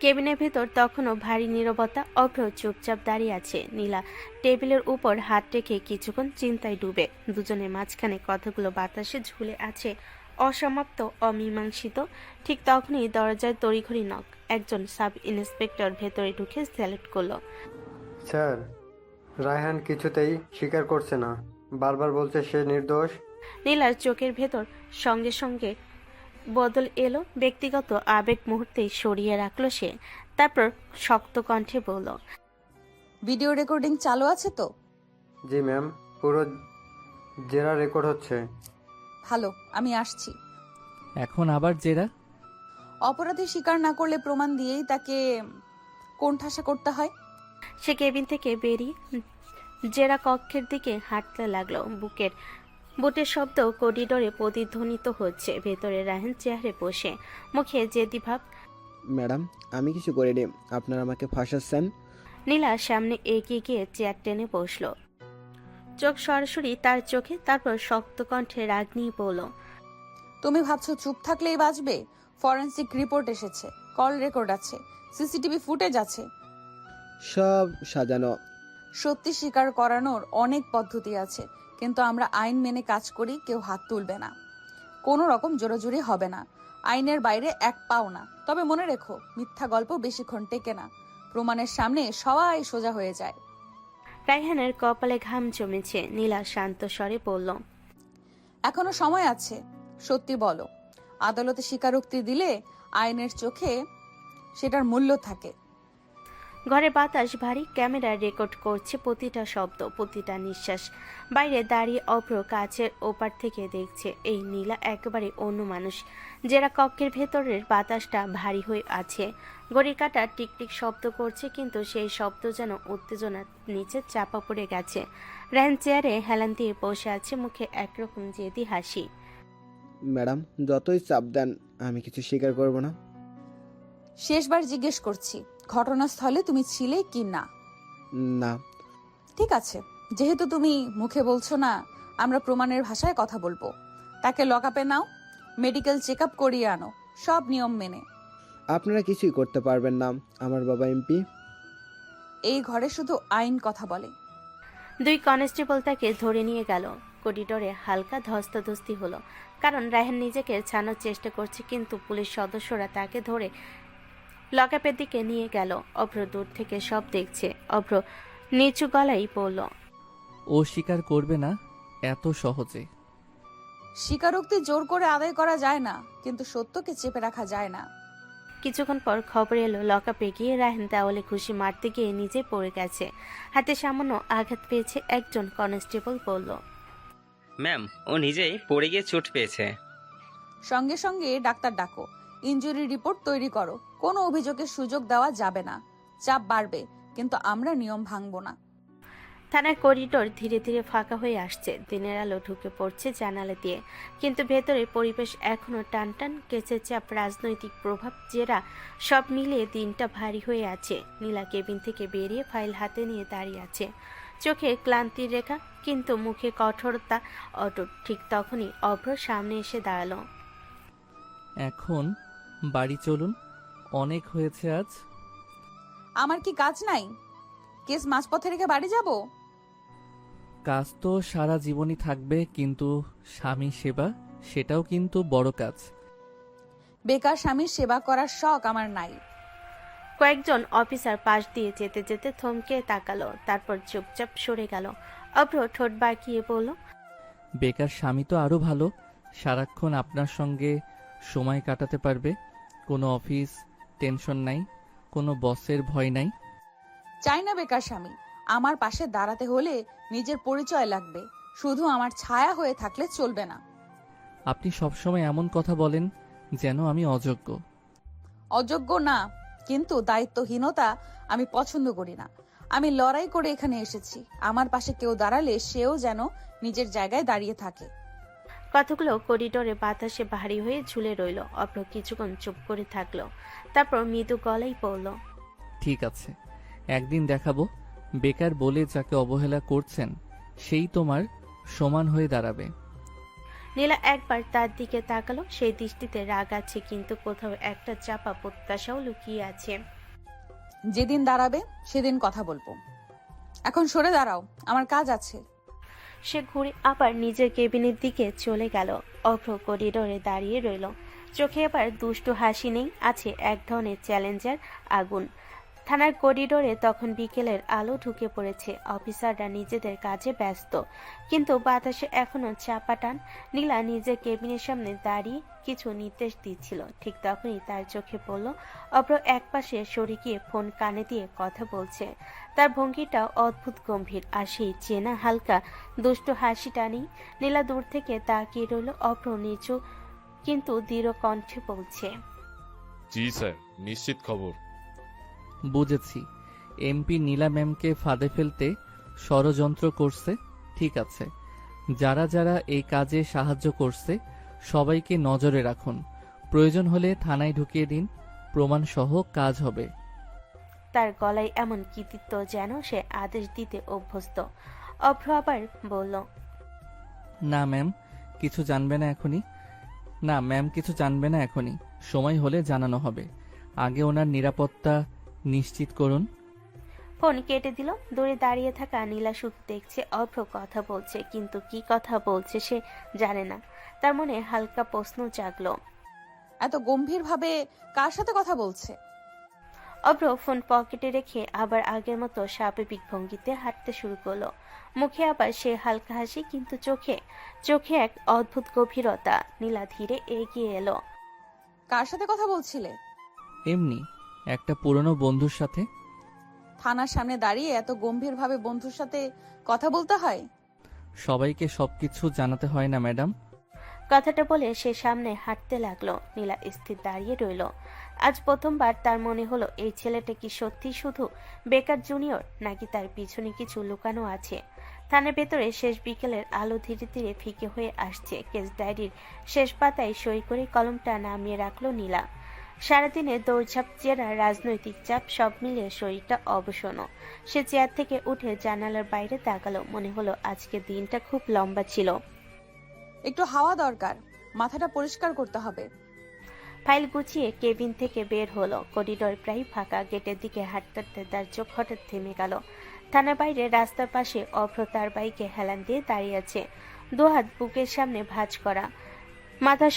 কেবিনের ভেতর তখনও ভারী নীরবতা। অভ্র চুপচাপ দাঁড়িয়ে আছে। নীলা টেবিলের উপর হাত রেখে কিছুক্ষণ চিন্তায় ডুবে। দুজনের মাঝখানে কথাগুলো বাতাসে ঝুলে আছে, অসমাপ্ত, অমীমাংসিত। ঠিক তখনই দরজায় তড়িঘড়ি নক। একজন সাব ইন্সপেক্টর ভেতরে ঢুকে স্যালুট করলো। স্যার, রায়হান কিছুতেই স্বীকার করছে না, বারবার বলছে সে নির্দোষ। নীলার চোখের ভেতর সঙ্গে সঙ্গে বদল এলো। ব্যক্তিগত আবেগ মুহূর্তেই সরিয়ে রাখলো সে। তারপর শক্ত কণ্ঠে বলল, ভিডিও রেকর্ডিং চালু আছে তো? জি ম্যাম, পুরো জেরা রেকর্ড হচ্ছে। ভালো, আমি আসছি। এখন আবার জেরা? অপরাধী স্বীকার না করলে প্রমাণ দিয়েই তাকে কোণঠাসা করতে হয়। সে কেবিন থেকে বেরিয়ে জেরা কক্ষের দিকে হাঁটতে লাগলো। বুটের শব্দ করিডোরে প্রতিধ্বনিত হচ্ছে। ভেতরে রায়হান চেয়ারে বসে, মুখে জেদি ভাব। ম্যাডাম, আমি কিছু করিনি, আপনারা আমাকে ফাঁসাচ্ছেন। নীলা সামনে এগিয়ে গিয়ে চেয়ার টেনে বসলো, চোখ সরাসরি তার চোখে। তারপর শক্ত কণ্ঠে রাগ নিয়ে বলল, তুমি ভাবছো চুপ থাকলেই বাঁচবে? ফরেনসিক রিপোর্ট এসেছে, কল রেকর্ড আছে, সিসিটিভি ফুটেজ আছে। সব সাজানো। সত্যি স্বীকার করানোর অনেক পদ্ধতি আছে, কিন্তু আমরা আইন মেনে কাজ করি। কেউ হাত তুলবে না, কোনো রকম জোরাজুরি হবে না, আইনের বাইরে এক পাও না। তবে মনে রেখো, মিথ্যা গল্প বেশিক্ষণ টেকে না, প্রমাণের সামনে সবাই সোজা হয়ে যায়। রায়হানের কপালে ঘাম জমেছে। নীলা শান্ত স্বরে বলল, এখনো সময় আছে, সত্যি বলো। আদালতে স্বীকারোক্তি দিলে আইনের চোখে সেটার মূল্য থাকে। ঘরে বাতাস ভারী, ক্যামেরা রেকর্ড করছে প্রতিটা শব্দ, প্রতিটা নিঃশ্বাস। বাইরে দাঁড়িয়ে অভ্র কাছের ওপার থেকে দেখছে। এই নীলা একেবারে অন্য মানুষ। যারা কক্ষের ভেতরের বাতাসটা ভারী হয়ে আছে। ঘড়ির কাঁটা টিকটিক শব্দ করছে, কিন্তু সেই শব্দ যেন উত্তেজনার নিচে চাপা পড়ে গেছে। রায়হান চেয়ারে হেলান দিয়ে বসে আছে, মুখে একরকম জেদি হাসি। ম্যাডাম, যতই চাপ দেন, আমি কিছু স্বীকার করব না। শেষবার জিজ্ঞেস করছি, ঘটনাস্থলে তুমি ছিলে কি না? না। ঠিক আছে, যেহেতু তুমি মুখে বলছো না, আমরা প্রমাণের ভাষায় কথা বলবো। তাকে লকআপে নাও, মেডিকেল চেক আপ করিয়ে আনো, সব নিয়ম মেনে। আপনারা কিছুই করতে পারবেন না, আমার বাবা এমপি। এই ঘরে শুধু আইন কথা বলে। দুই কনস্টেবল তাকে ধরে নিয়ে গেল। করিডোরে হালকা ধস্তাধস্তি হলো, কারণ রায়হান নিজেকে ছাড়ানোর চেষ্টা করছে, কিন্তু পুলিশ সদস্যরা তাকে ধরে লকআপের দিকে নিয়ে গেল। অভ্র দূর থেকে সব দেখছে। অভ্র নিচু গলায় বলল, ও স্বীকার করবে না এত সহজে। স্বীকারোক্তি জোর করে আদায় করা যায় না, কিন্তু সত্যকে চেপে রাখা যায় না। কিছুক্ষণ পর খবর এলো, লকআপে গিয়ে রায়হান দেওয়ালে খুশি মারতে গিয়ে নিজে পড়ে গেছে। হাতে সামান্য আঘাত পেয়েছে। একজন কনস্টেবল বলল, ম্যাম, ও নিজেই পড়ে গিয়ে চোট পেয়েছে। সঙ্গে সঙ্গে ডাক্তার ডাকো, ইনজুরি রিপোর্ট তৈরি করো। কোনো অভিযোগের সুযোগ দেওয়া যাবে না। চাপ বাড়বে, কিন্তু আমরা নিয়ম ভাঙবো না। থানার করিডোর ধীরে ধীরে ফাঁকা হয়ে আসছে। দিনের আলো ঢুকে পড়ছে জানালা দিয়ে, কিন্তু ভেতরের পরিবেশ এখনো টানটান। কেসের চাপ, রাজনৈতিক প্রভাব, জেরা, সব মিলিয়ে দিনটা ভারী হয়ে আছে। নীলা কেবিন থেকে বেরিয়ে ফাইল হাতে নিয়ে দাঁড়িয়ে আছে, চোখে ক্লান্তির রেখা, কিন্তু মুখে কঠোরতা অটুট। ঠিক তখনই অভ্র সামনে এসে দাঁড়ালো। এখন বাড়ি চলুন, অনেক হয়েছে আজ। আমার কি কাজ নাই? কেস মাঝপথে রেখে বাড়ি যাব? কাজ তো সারা জীবনই থাকবে, কিন্তু স্বামী সেবা, সেটাও কিন্তু বড় কাজ। বেকার স্বামীর সেবা করার শখ আমার নাই। কয়েকজন অফিসার পাশ দিয়ে যেতে যেতে থমকে তাকালো, তারপর চুপচাপ সরে গেল। অভ্র ঠোঁট বাঁকিয়ে বলল, বেকার স্বামী তো আরো ভালো, সারাক্ষণ আপনার সঙ্গে সময় কাটাতে পারবে। কোনো অফিস টেনশন নাই, কোনো বসের ভয় নাই। চাই না বেকার স্বামী। আমার পাশে দাঁড়াতে হলে নিজের পরিচয় লাগবে, শুধু আমার ছায়া হয়ে থাকলে চলবে না। আপনি সবসময় এমন কথা বলেন যেন আমি অযোগ্য। অযোগ্য না, কিন্তু দায়িত্বহীনতা আমি পছন্দ করি না। আমি লড়াই করে এখানে এসেছি। আমার পাশে কেউ দাঁড়ালে সেও যেন নিজের জায়গায় দাঁড়িয়ে থাকে। কথাগুলো করিডোরে বাতাসে ভারী হয়ে ঝুলে রইল। অভ্র কিছুক্ষণ চুপ করে থাকলো, তারপর মৃদু গলায় বলল, ঠিক আছে, একদিন দেখাবো বেকার বলে যাকে অবহেলা করছেন সেই তোমার সমান হয়ে দাঁড়াবে। নীলা একবার তার দিকে তাকালো, সেই দৃষ্টিতে রাগ আছে কিন্তু কোথাও একটা চাপা প্রত্যাশাও লুকিয়ে আছে। যেদিন দাঁড়াবে সেদিন কথা বলবো, এখন সরে দাঁড়াও, আমার কাজ আছে। সে ঘুরে আবার নিজের কেবিনের দিকে চলে গেল। অভ্র করিডোরে দাঁড়িয়ে রইল, চোখে আবার দুষ্টু হাসি নেই, আছে এক ধরনের চ্যালেঞ্জার আগুন। থানার করিডোরে তখন বিকেলের আলো ঢুকে পড়েছে, অফিসাররা নিজেদের কাজে ব্যস্ত, কিন্তু বাতাসে এখনো চাপা টান। নীলা নিজের কেবিনের সামনে দাঁড়িয়ে কিছু নির্দেশ দিচ্ছিল, ঠিক তখনই তার চোখে পড়ল অভ্র একপাশে সরে গিয়ে ফোন কানে দিয়ে কথা বলছে। তার ভঙ্গিটা অদ্ভুত গম্ভীর, আর সেই চেনা হালকা দুষ্টু হাসিটা নেই। নীলা দূর থেকে তাকিয়ে রইল, অভ্র নিচু কিন্তু দৃঢ় কণ্ঠে বলছে, জি স্যার, নিশ্চিত খবর। বুঝেছি, এমপি নীলা ম্যামকে ফাঁদে ফেলতে ষড়যন্ত্র করছে। ঠিক আছে, যারা যারা এই কাজে সাহায্য করছে সবাইকে নজরে রাখুন, প্রয়োজন হলে থানায় ঢুকিয়ে দিন, প্রমাণ সহ কাজ হবে। তার গলায় এমন কৃতিত্ব যেন সে আদেশ দিতে অভ্যস্ত। অভ্র আবার বলল, না ম্যাম, কিছু জানবে না এখনই। না ম্যাম, কিছু জানবে না এখনই, সময় হলে জানানো হবে। আগে ওনার নিরাপত্তা নিশ্চিত করুন। ফোন কেটে দিল। দূরে দাঁড়িয়ে থাকা নীলা শুধু দেখছে অভ্র কথা বলছে, কিন্তু কি কথা বলছে সে জানে না। তার মনে হালকা প্রশ্ন জাগলো, এত গম্ভীর ভাবে কার সাথে কথা বলছে? অভ্র ফোন পকেটে রেখে আবার আগের মতো স্বাভাবিক ভঙ্গিতে হাঁটতে শুরু করলো। মুখে আবার সে হালকা হাসি, কিন্তু চোখে চোখে এক অদ্ভুত গভীরতা। নীলা ধীরে এগিয়ে এলো। কার সাথে কথা বলছিলে? এমনি একটা পুরনো বন্ধুর সাথে। থানার সামনে দাঁড়িয়ে এত গম্ভীর ভাবে বন্ধুর সাথে কথা বলতে হয়? সবাইকে সবকিছু জানাতে হয় না ম্যাডাম। কথাটা বলে সে সামনে হাঁটতে লাগলো। নীলা স্থির দাঁড়িয়ে রইল। আজ প্রথমবার তার মনে হলো এই ছেলেটা কি সত্যি শুধু বেকার জুনিয়র, নাকি তার পিছনে কিছু লুকানো আছে। থানার ভেতরে শেষ বিকেলের আলো ধীরে ধীরে ফিকে হয়ে আসছে। কেস ডায়েরির শেষ পাতায় সই করে কলমটা নামিয়ে রাখলো নীলা। সারাদিনের দৌড়ঝাঁপ, জেরা, রাজনৈতিক চাপ সব মিলিয়ে শরীরটা অবসন্ন। সে চেয়ার থেকে উঠে জানালার বাইরে তাকালো। মনে হলো আজকের দিনটা খুব লম্বা ছিল। একটু হাওয়া দরকার, মাথাটা পরিষ্কার করতে হবে। ফাইল গুছিয়ে কেবিন থেকে বের হলো। করিডোর প্রায় ফাঁকা। গেটের দিকে হাঁটতে হাঁটতে তার চোখ হঠাৎ থেমে গেল। থানার বাইরে রাস্তার পাশে অভ্র তার বাইকে হেলান দিয়ে দাঁড়িয়ে আছে, দুহাত বুকের সামনে ভাঁজ করা, মাথা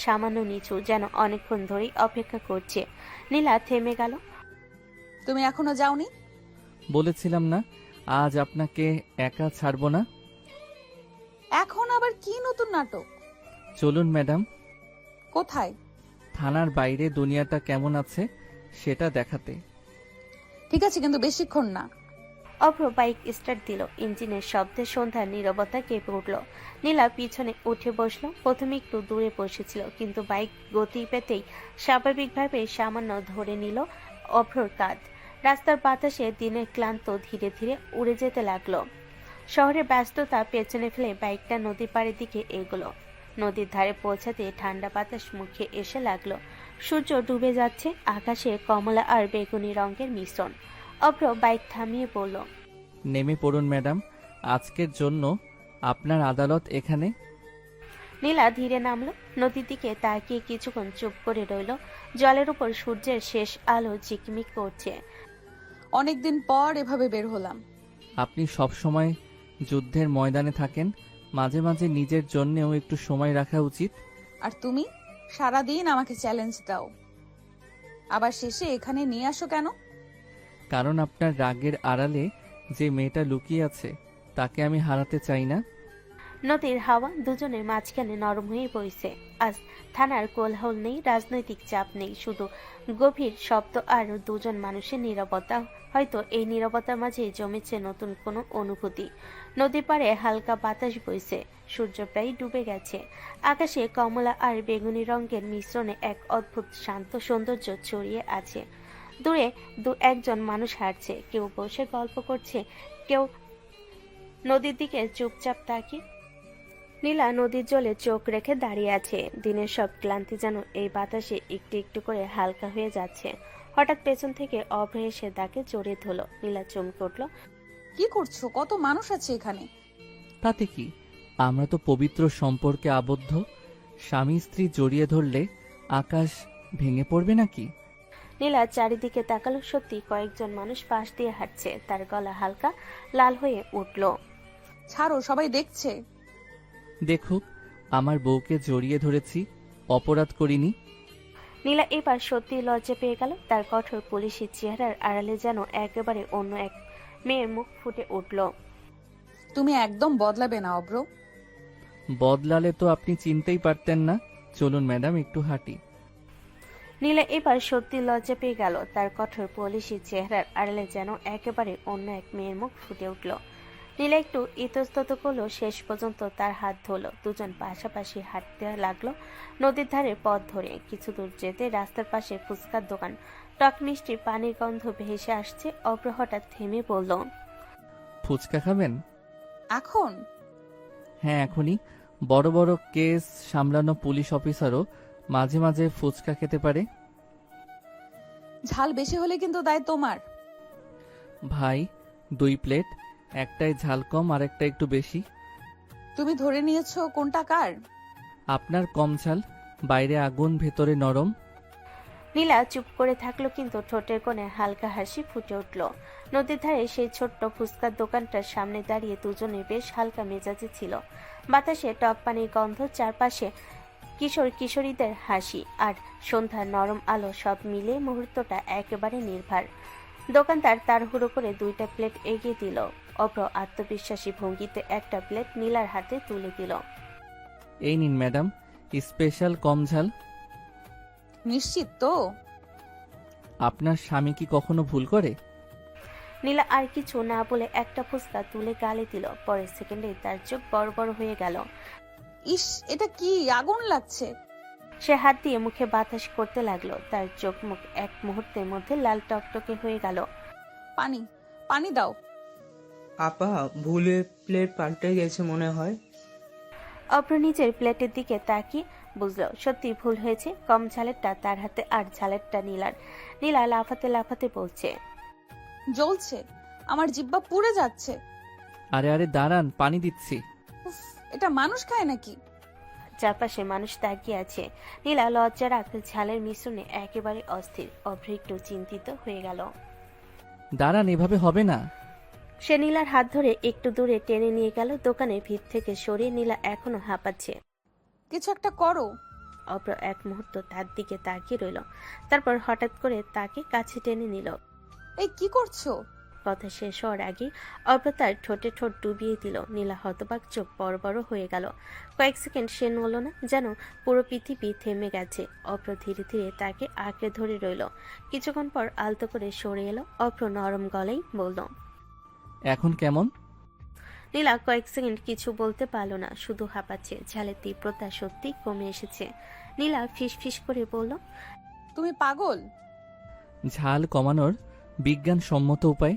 সামান্য নিচু, যেন অনেকক্ষণ ধরেই অপেক্ষা করছে। নীলা থেমে গেল। তুমি এখনো যাওনি? বলেছিলাম না আজ আপনাকে একা ছাড়বো না। এখন আবার কি নতুন নাটক? চলুন ম্যাডাম। কোথায়? থানার বাইরে দুনিয়াটা কেমন আছে সেটা দেখাতে। ঠিক আছে, কিন্তু বেশিক্ষণ না। অভ্র বাইক স্টার্ট দিল। ইঞ্জিনের শব্দে সন্ধ্যার নীরবতা কেঁপে উঠল। নীলা পিছনে উঠে বসলো। প্রথমে একটু দূরে বসেছিল, কিন্তু বাইক গতি পেতেই স্বাভাবিকভাবে সামান্য ধরে নিল অভ্রর কাঁধ। রাস্তার বাতাসে দিনের ক্লান্ত ধীরে ধীরে উড়ে যেতে লাগলো। শহরে ব্যস্ততা পেছনে ফেলে বাইকটা নদী পাড়ের দিকে এগোলো। নদীর ধারে পৌঁছাতে ঠান্ডা বাতাস মুখে এসে লাগলো। সূর্য ডুবে যাচ্ছে, আকাশে কমলা আর বেগুনি রঙের মিশ্রণ। অভ্র বাইক থামিয়ে বলল, নেমে পড়ুন ম্যাডাম, আজকের জন্য আপনার আদালত এখানে। নীলা ধীরে নামলো। নদীর দিকে তাকিয়ে কিছুক্ষণ চুপ করে রইল। জলের উপর সূর্যের শেষ আলো ঝিকমিক করছে। অনেকদিন পর এভাবে বের হলাম। আপনি সব সময় যুদ্ধের ময়দানে থাকেন, মাঝে মাঝে নিজের জন্যেও একটু সময় রাখা উচিত। আর তুমি সারাদিন আমাকে চ্যালেঞ্জ দাও, আবার শেষে এখানে নিয়ে আসো কেন? কারণ আপনার রাগের আড়ালে যে মেয়েটা লুকিয়ে আছে তাকে আমি হারাতে চাই না। নদীর হাওয়া দুজনের মাঝখানে নরম হয়ে বইছে। আজ থানার কোলাহল নেই, রাজনৈতিক চাপ নেই, শুধু গভীর শব্দ আর দুজন মানুষের নীরবতা। হয়তো এই নীরবতার মাঝে জমেছে নতুন কোনো অনুভূতি। নদীর পাড়ে হালকা বাতাস বইছে, সূর্য প্রায় ডুবে গেছে। আকাশে কমলা আর বেগুনি রঙের মিশ্রণে এক অদ্ভুত শান্ত সৌন্দর্য ছড়িয়ে আছে। দূরে একজন মানুষ হাঁটছে, কেউ বসে গল্প করছে, কেউ নদীর দিকে চুপচাপ তাকিয়ে। নীলা নদীর জলে চোখ রেখে দাঁড়িয়ে আছে। দিনের সব ক্লান্তি যেন এই বাতাসে একটু একটু করে হালকা হয়ে যাচ্ছে। হঠাৎ পেছন থেকে অভ্র এসে তাকে জড়িয়ে ধরল। নীলা চমকে উঠল। কি করছো? কত মানুষ আছে এখানে। তাতে কি, আমরা তো পবিত্র সম্পর্কে আবদ্ধ। স্বামী স্ত্রী জড়িয়ে ধরলে আকাশ ভেঙে পড়বে নাকি? নীলা চারিদিকে তাকালো, সত্যি কয়েকজন মানুষ পাশ দিয়ে হাঁটছে। তার গলা হালকা লাল হয়ে উঠল। ছাড়ো, সবাই দেখছে। দেখুক, আমার বউকে জড়িয়ে ধরেছি, অপরাধ করিনি। নীলা এবার সত্যি লজ্জা পেয়ে গেল। তার কঠোর পুলিশি চেহারার আড়ালে যেন একেবারে অন্য এক মেয়ের মুখ ফুটে উঠল। তুমি একদম বদলাবে না অব্র। বদলালে তো আপনি চিনতেই পারতেন না। চলুন ম্যাডাম, একটু হাঁটি। নীলা এবার সত্যি লজ্জা পেয়ে গেল। তার কঠোর পুলিশি চেহারার আড়ালে যেন একেবারে অন্য এক মেয়ের মুখ ফুটে উঠল। নীলা একটু ইতস্তত করলো, শেষ পর্যন্ত তার হাত ধরল। দুজন পাশাপাশি হাঁটতে লাগলো নদীর ধারে পথ ধরে। কিছু দূর যেতে রাস্তার পাশে ফুচকার দোকান, টক মিষ্টি পানির গন্ধ ভেসে আসছে। অব্র হঠাৎ থেমে বলল, ফুচকা খাবেন? এখন? হ্যাঁ, এখনই। বড় বড় কেস সামলানো পুলিশ অফিসারও মাঝে মাঝে ফুচকা খেতে পারে। ঝাল বেশি হলে কিন্তু দায় তোমার। ভাই, 2 প্লেট, একটাই ঝাল কম আর একটা একটু বেশি। তুমি ধরে নিয়েছো কোনটা কার? আপনার কম ঝাল, বাইরে আগুন ভেতরে নরম। নীলা চুপ করে থাকলো, কিন্তু ঠোঁটের কোণে হালকা হাসি ফুটে উঠল। নদীর ধারে সেই ছোট্ট ফুচকার দোকানটার সামনে দাঁড়িয়ে দুজনে বেশ হালকা মেজাজে ছিল। বাতাসে টক পানির গন্ধ, চারপাশে কিশোর কিশোরীদের হাসি আর সন্ধ্যার নরম আলো, সব মিলে মুহূর্তটা একেবারে নির্ভার। দোকানদার তাড়াহুড়ো করে 2টা প্লেট এগিয়ে দিল। অব্র আত্মবিশ্বাসী ভঙ্গিতে একটা প্লেট নীলার হাতে তুলে দিল। এই নিন ম্যাডাম, স্পেশাল কম ঝাল। নিশ্চিত তো? আপনার স্বামী কি কখনো ভুল করে? নীলা আর কিছু না বলে একটা ফুচকা তুলে গালে দিল। পরের সেকেন্ডে তার চোখ বড় বড় হয়ে গেল। ইস, এটা কি? আগুন লাগছে। সে হাত দিয়ে মুখে বাতাস করতে লাগলো। তার চোখ মুখ এক মুহূর্তের মধ্যে লাল টকটকে হয়ে গেল। পানি, পানি দাও। আপা, ভুলে প্লেট পাল্টে গেছে মনে হয়। অব্র নিজের প্লেটের দিকে তাকিয়ে বুঝলো সত্যি ভুল হয়েছে। কম ঝালেরটা তার হাতে আর ঝালেরটা নীলার। নীলা লাফাতে লাফাতে বলছে, জ্বলছে, আমার জিহ্বা পুড়ে যাচ্ছে। আরে আরে দাঁড়ান, পানি দিচ্ছি। উফ, এটা মানুষ খায় নাকি? চারপাশে মানুষ তাকিয়ে আছে। নীলা লজ্জা রাগ ঝালের মিশ্রণে একেবারে অস্থির। অভ্র একটু চিন্তিত হয়ে গেল। দাঁড়ান, এভাবে হবে না। সে নীলার হাত ধরে একটু দূরে টেনে নিয়ে গেল। দোকানের ভিত থেকে সরিয়ে নীলা এখনো হাঁপাচ্ছে। কিছু একটা করো। অভ্র এক মুহূর্ত তার দিকে তাকিয়ে রইল, তারপর হঠাৎ করে তাকে কাছে টেনে নিল। এই কি করছো? কথা শেষ হওয়ার আগে অভ্র তার ঠোঁটে ঠোঁট ডুবিয়ে দিল। নীলা হতবাক, চোখ বড় বড় হয়ে গেল। কয়েক সেকেন্ড সে নড়ল না, যেন পুরো পৃথিবী থেমে গেছে। অভ্র ধীরে ধীরে তাকে আঁকড়ে ধরে রইল। কিছুক্ষণ পর আলতো করে সরে এলো। অভ্র নরম গলায় বলল, এখন কেমন? নীলা কয়েক সেকেন্ড কিছু বলতে পারল না, শুধু হাঁপাচ্ছে। ঝালের তীব্রতা সত্যি কমে এসেছে। নীলা ফিস ফিস করে বলল, তুমি পাগল? ঝাল কমানোর বিজ্ঞানসম্মত উপায়?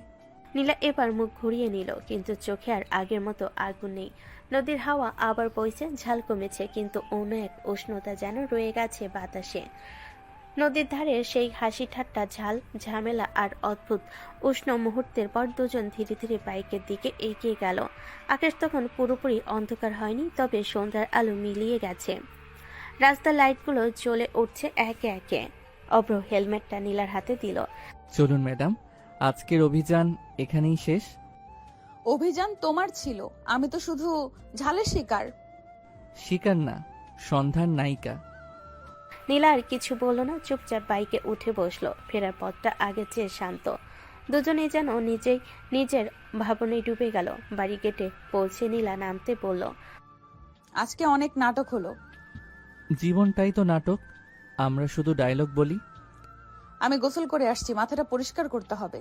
নীলা এবার মুখ ঘুরিয়ে নিল, কিন্তু চোখে আর আগের মতো আগুন নেই। নদীর হাওয়া আবার বইছে, ঝাল কমেছে, কিন্তু অন্য এক উষ্ণতা যেন রয়ে গেছে বাতাসে। নদীর ধারে সেই হাসি ঠাট্টা, ঝাল ঝামেলা আর অদ্ভুত উষ্ণ মুহূর্তের পর দুজন ধীরে ধীরে বাইকের দিকে এগিয়ে গেল। আকাশ তখন পুরোপুরি অন্ধকার হয়নি, তবে সন্ধ্যার আলো মিলিয়ে গেছে। রাস্তার লাইটগুলো জ্বলে উঠছে একে একে। অভ্র হেলমেটটা নীলার হাতে দিল। চলুন ম্যাডাম, আজকের অভিযান এখানেই শেষ। অভিযান তোমার ছিল, আমি তো শুধু ঝালের শিকার। শিকার না, সন্ধ্যার নায়িকা। নীলা আর কিছু বলল না, চুপচাপ বাইকে উঠে বসলো। ফেরার পথটা আগের চেয়ে শান্ত। দুজনেই যেন নিজের ভাবনায় ডুবে গেল। বাড়ি গেটে পৌঁছে নীলা নামতে বলল, আজকে অনেক নাটক হলো। জীবনটাই তো নাটক, আমরা শুধু ডায়লগ বলি। আমি গোসল করে আসছি, মাথাটা পরিষ্কার করতে হবে।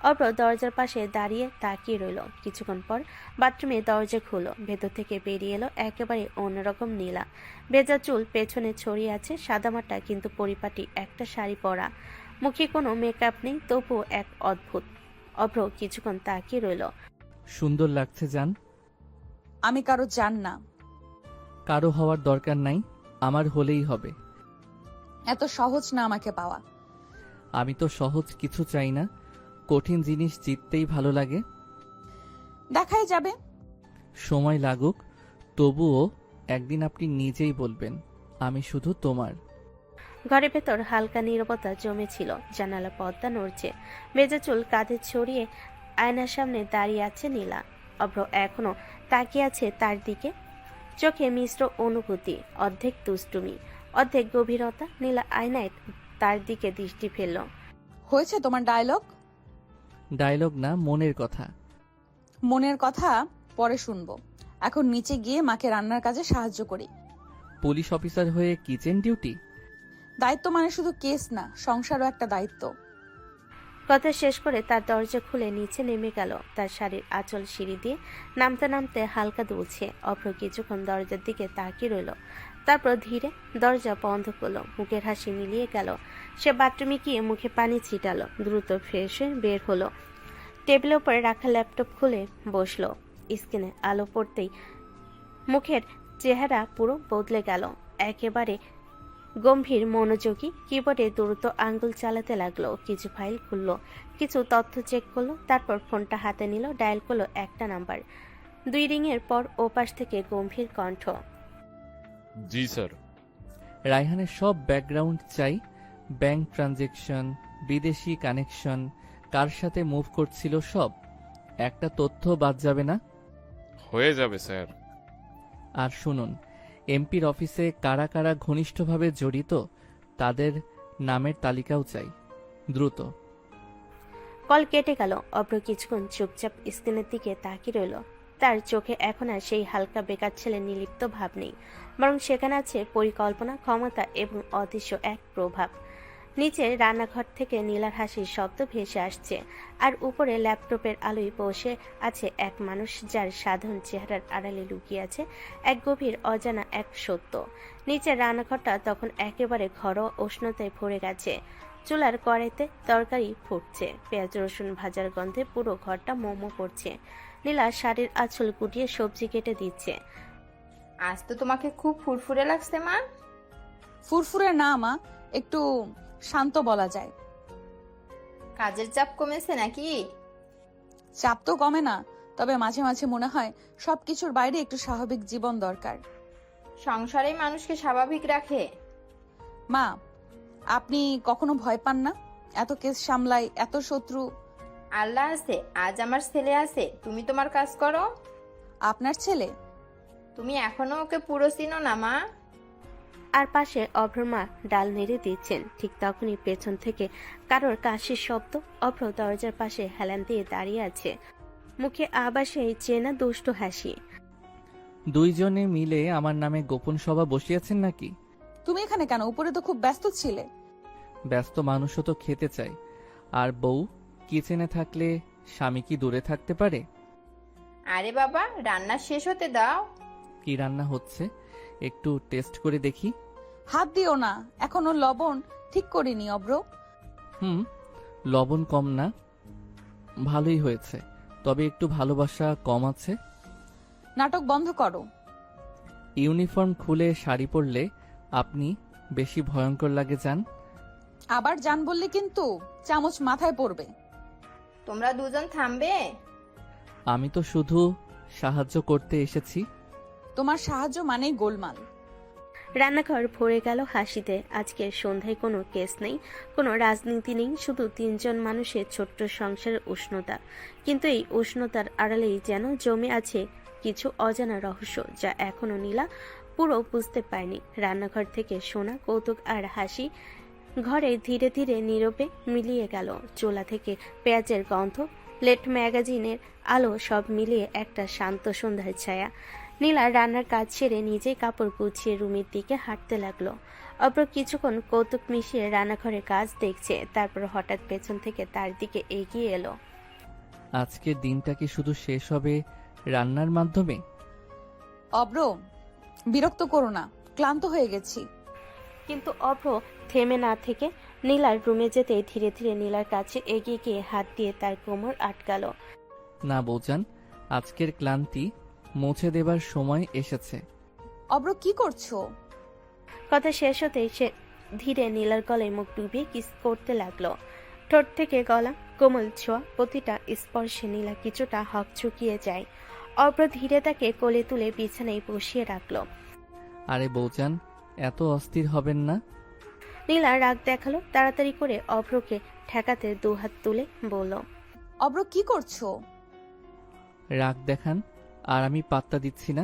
অভ্র দরজার পাশে দাঁড়িয়ে তাকিয়ে রইল। কিছুক্ষণ পর বাথরুমে দরজা খুলল। ভেতর থেকে বেরিয়ে এলো একেবারে অন্যরকম নীলা। ভেজা চুল পেছনে ছড়িয়ে আছে, সাদামাটা কিন্তু পরিপাটি একটা শাড়ি পরা। মুখে কোনো মেকআপ নেই, তবুও এক অদ্ভুত। অভ্র কিছুক্ষণ তাকিয়ে রইল। সুন্দর লাগছে জান। আমি কারো জান না। কারো হওয়ার দরকার নাই, আমার হলেই হবে। এত সহজ না আমাকে পাওয়া। আমি তো সহজ কিছু চাই না, কঠিন জিনিস জিততেই ভালো লাগে। দেখাই যাবে। সময় লাগুক, তবুও একদিন আপনি নিজেই বলবেন আমি শুধু তোমার। ঘরের ভেতর হালকা নীরবতা জমেছিল। জানালা পর্দা নড়ছে, ভেজা চুল কাঁধে ছড়িয়ে আয়নার সামনে দাঁড়িয়ে আছে নীলা। অভ্র এখনো তাকিয়ে আছে তার দিকে, চোখে মিশ্র অনুভূতি, অর্ধেক দুষ্টুমি, অর্ধেক গভীরতা। নীলা আয়নায় তার দিকে দৃষ্টি ফেলল। হয়েছে তোমার ডায়লগ? ডায়লগ না, মনের কথা। মনের কথা পরে শুনবো। এখন নিচে গিয়ে মাকে রান্নার কাজে সাহায্য করি। পুলিশ অফিসার হয়ে কিচেন ডিউটি? দায়িত্ব মানে শুধু কেস না, সংসারও একটা দায়িত্ব। কথা শেষ করে তার দরজা খুলে নিচে নেমে গেল। তার শাড়ির আঁচল সিঁড়ি দিয়ে নামতে নামতে হালকা দুলছে। অভ্র কিছুক্ষণ দরজার দিকে তাকিয়ে রইল, তারপর ধীরে দরজা বন্ধ করলো। মুখের হাসি মিলিয়ে গেল। সে বাথরুমে গিয়ে মুখে পানি ছিটালো, দ্রুত ফ্রেশ হয়ে বের হলো। টেবিলের উপরে রাখা ল্যাপটপ খুলে বসলো। স্ক্রিনে আলো পড়তেই মুখের চেহারা পুরো বদলে গেল। একেবারে গম্ভীর মনোযোগী কিবোর্ডে দ্রুত আঙ্গুল চালাতে লাগলো। কিছু ফাইল খুললো, কিছু তথ্য চেক করলো, তারপর ফোনটা হাতে নিল, ডায়াল করলো একটা নাম্বার। 2 রিংয়ের পর ওপাশ থেকে গম্ভীর কণ্ঠ। জি স্যার। রায়হানের সব ব্যাকগ্রাউন্ড চাই, ব্যাংক ট্রানজেকশন, বিদেশি কানেকশন, কার সাথে মুভ করছিল সব। একটা তথ্য বাদ যাবে না। হয়ে যাবে স্যার। আর শুনুন, এমপির অফিসে কারা কারা ঘনিষ্ঠভাবে জড়িত তাদের নামের তালিকাও চাই, দ্রুত। কল কেটে গেল। অভ্র কিছুক্ষণ চুপচাপ স্ক্রিনের দিকে তাকিয়ে রইল। তার চোখে এখন আর সেই হালকা বেকার ছেলে নির্লিপ্ত ভাব নেই, বরং সেখানে আছে পরিকল্পনা, ক্ষমতা এবং অদৃশ্য এক প্রভাব। নিচে রান্নাঘর থেকে নীলার হাসির শব্দ ভেসে আসছে, আর উপরে ল্যাপটপের আলোয় বসে আছে এক মানুষ, যার সাধারণ চেহারার আড়ালে লুকিয়ে আছে এক গভীর অজানা এক সত্য। নিচের রান্নাঘরটা তখন একেবারে ঘরোয়া উষ্ণতায় ভরে গেছে। চুলার কড়াইতে তরকারি ফুটছে, পেঁয়াজ রসুন ভাজার গন্ধে পুরো ঘরটা মোমো করছে। নীলা শাড়ির আঁচল গুটিয়ে সবজি কেটে দিচ্ছে। আজ তো তোমাকে খুব ফুরফুরে লাগছে মা। ফুরফুরে না মা, একটু শান্ত বলা যায়। কাজের চাপ কমেছে নাকি? চাপ তো কমে না, তবে মাঝে মাঝে মনে হয় সবকিছুর বাইরে একটু স্বাভাবিক জীবন দরকার। সংসারেই মানুষকে স্বাভাবিক রাখে। মা, আপনি কখনো ভয় পান না? এত কেস সামলাই, এত শত্রু। আল্লাহ আছে, আজ আমার ছেলে আছে, তুমি তোমার কাজ করো। আপনার ছেলে? তুমি এখনো ওকে পুরো চিনো না মা। আর পাশে অভ্র মা ডাল নেড়ে দিচ্ছেন। ঠিক তখনই পেছন থেকে কারোর কাশির শব্দ। অভ্র দরজার পাশে হেলান দিয়ে দাঁড়িয়ে আছে, মুখে আবার সেই চেনা দুষ্ট হাসি। দুইজনে মিলে আমার নামে গোপন সভা বসিয়েছেন নাকি? তুমি এখানে কেন? উপরে তো খুব ব্যস্ত ছিলে। ব্যস্ত মানুষও তো খেতে চায়, আর বউ কিচেনে থাকলে স্বামী কি দূরে থাকতে পারে? আরে বাবা, রান্না শেষ হতে দাও। কি রান্না হচ্ছে একটু টেস্ট করে দেখি। হাত দিও না, এখনো লবণ ঠিক করিনি অভ্র। লবণ কম না, ভালোই হয়েছে, তবে একটু ভালোবাসা কম আছে। নাটক বন্ধ করো। ইউনিফর্ম খুলে শাড়ি পরলে আপনি বেশি ভয়ঙ্কর লাগে যান। আবার জান বললে কিন্তু চামচ মাথায় পড়বে। তোমরা দুজন থামবে? আমি তো শুধু সাহায্য করতে এসেছি। তোমার সাহায্য মানেই গোলমাল। রান্নাঘর ভরে গেল হাসিতে। আজকে সন্ধ্যায় কোনো কেস নেই, কোনো রাজনীতি নেই, শুধু 3 জন মানুষের ছোট্ট সংসারের উষ্ণতা। কিন্তু এই উষ্ণতার আড়ালেই যেন জমে আছে কিছু অজানা রহস্য, যা এখনো নীলা পুরো বুঝতে পারেনি। রান্নাঘর থেকে শোনা কৌতুক আর হাসি ঘরে ধীরে ধীরে নীরবে মিলিয়ে গেল। চুলা থেকে পেঁয়াজের গন্ধ, লেট ম্যাগাজিনের আলো, সব মিলিয়ে একটা শান্ত সন্ধ্যার ছায়া। নীলা রান্নার কাজ ছেড়ে নিজেই কাপড় গুছিয়ে রুমের দিকে হাঁটতে লাগলো। অপর কিছুক্ষণ কৌতুক মিশিয়ে রান্নাঘরের কাজ দেখছে, তারপর হঠাৎ পেছন থেকে তার দিকে এগিয়ে এলো। আজকের দিনটা কি শুধু শেষ হবে রান্নার মাধ্যমে? অভ্র, বিরক্ত করো না, ক্লান্ত হয়ে গেছি। কিন্তু অভ্র থেমে না থেকে নীলার রুমে যেতে ধীরে ধীরে নীলার কাছে এগিয়ে গিয়ে হাত দিয়ে তার কোমর আটকালো। না বৌজান, আজকের ক্লান্তি মুছে দেবার সময় এসেছে। অভ্র, কি করছো? কথা শেষ হতেই সে ধীরে নীলার গলায় মুখ ডুবিয়ে কিস করতে লাগলো। ঠোঁট থেকে গলা, কোমল ছোঁয়া, প্রতিটা স্পর্শে নীলা কিছুটা হকচকিয়ে যায়। অভ্র ধীরে তাকে কোলে তুলে বিছানায় বসিয়ে রাখলো। আরে বৌজান, এত অস্থির হবেন না। নীলা রাগ দেখালো, তাড়াতাড়ি করে অভ্রকে ঠেকাতে দুহাত তুলে বলল, অব্র কি করছো? রাগ দেখান আর আমি পাত্তা দিচ্ছি না।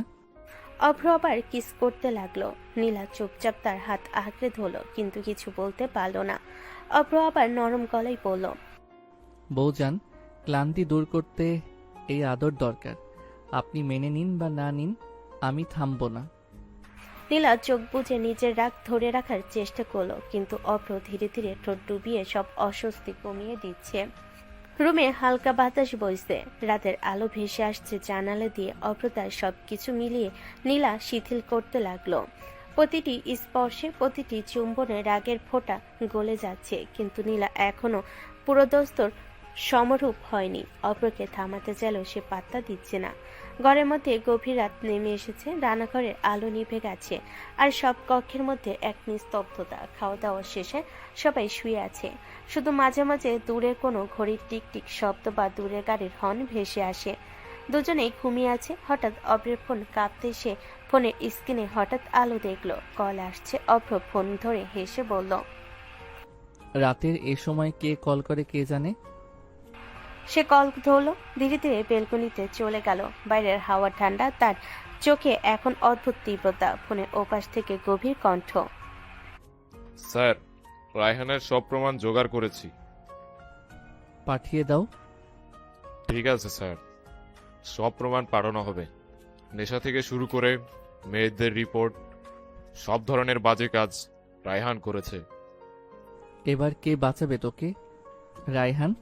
অভ্র আবার কিস করতে লাগলো। নীলা চুপচাপ তার হাত আঁকড়ে ধরল, কিন্তু কিছু বলতে পারল না। অভ্র আবার নরম গলায় বলল, বৌজান, ক্লান্তি দূর করতে এই আদর দরকার। আপনি মেনে নিন বা না নিন, আমি থামবো না। নীলা চোখ বুজে নিজের রাগ ধরে রাখার চেষ্টা করলো, কিন্তু অভ্র ধীরে ধীরে ঠোঁট ডুবিয়ে সব অস্বস্তি কমিয়ে দিচ্ছে। রুমে হালকা বাতাস বইছে, রাতের আলো ভেসে আসছে জানালা দিয়ে। অভ্র তার সবকিছু মিলিয়ে নীলা শিথিল করতে লাগলো। প্রতিটি স্পর্শে, প্রতিটি চুম্বনে রাগের ফোঁটা গলে যাচ্ছে, কিন্তু নীলা এখনো পুরোদস্তর সমরূপ হয়নি। অভ্রকে থামাতে চাইলেও সে পাত্তা দিচ্ছে না। ঘরের মধ্যে গভীর রাত নেমে এসেছে, রান্নাঘরের আলো নিভে গেছে, আর সব কক্ষের মধ্যে এক নিস্তব্ধতা। খাওয়া দাওয়া শেষে সবাই শুয়ে আছে, শুধু মাঝে মাঝে দূরের কোনো ঘড়ির টিকটিক শব্দ বা দূরের গাড়ির হর্ন ভেসে আসে। দুজনেই ঘুমিয়ে আছে। হঠাৎ অভ্রের ফোন কাঁপতে, সে ফোনের স্ক্রিনে হঠাৎ আলো দেখলো। কল আসছে। অভ্র ফোন ধরে হেসে বলল, রাতের এ সময় কে কল করে কে জানে। সে কল ধরল, ধীরে ধীরে বেলকনিতে চলে গেল। বাইরের হাওয়া ঠান্ডা, তার চোখে এখন অদ্ভুত তীব্রতা। ফোনের ওপাশ থেকে গভীর কণ্ঠ, স্যার, রায়হানের সব প্রমাণ জোগাড় করেছি। পাঠিয়ে দাও। ঠিক আছে স্যার, সব প্রমাণ পাঠানো হবে। নেশা থেকে শুরু করে মেয়েদের রিপোর্ট, সব ধরনের বাজে কাজ রায়হান করেছে। এবার কে বাঁচাবে তোকে, রায়হান?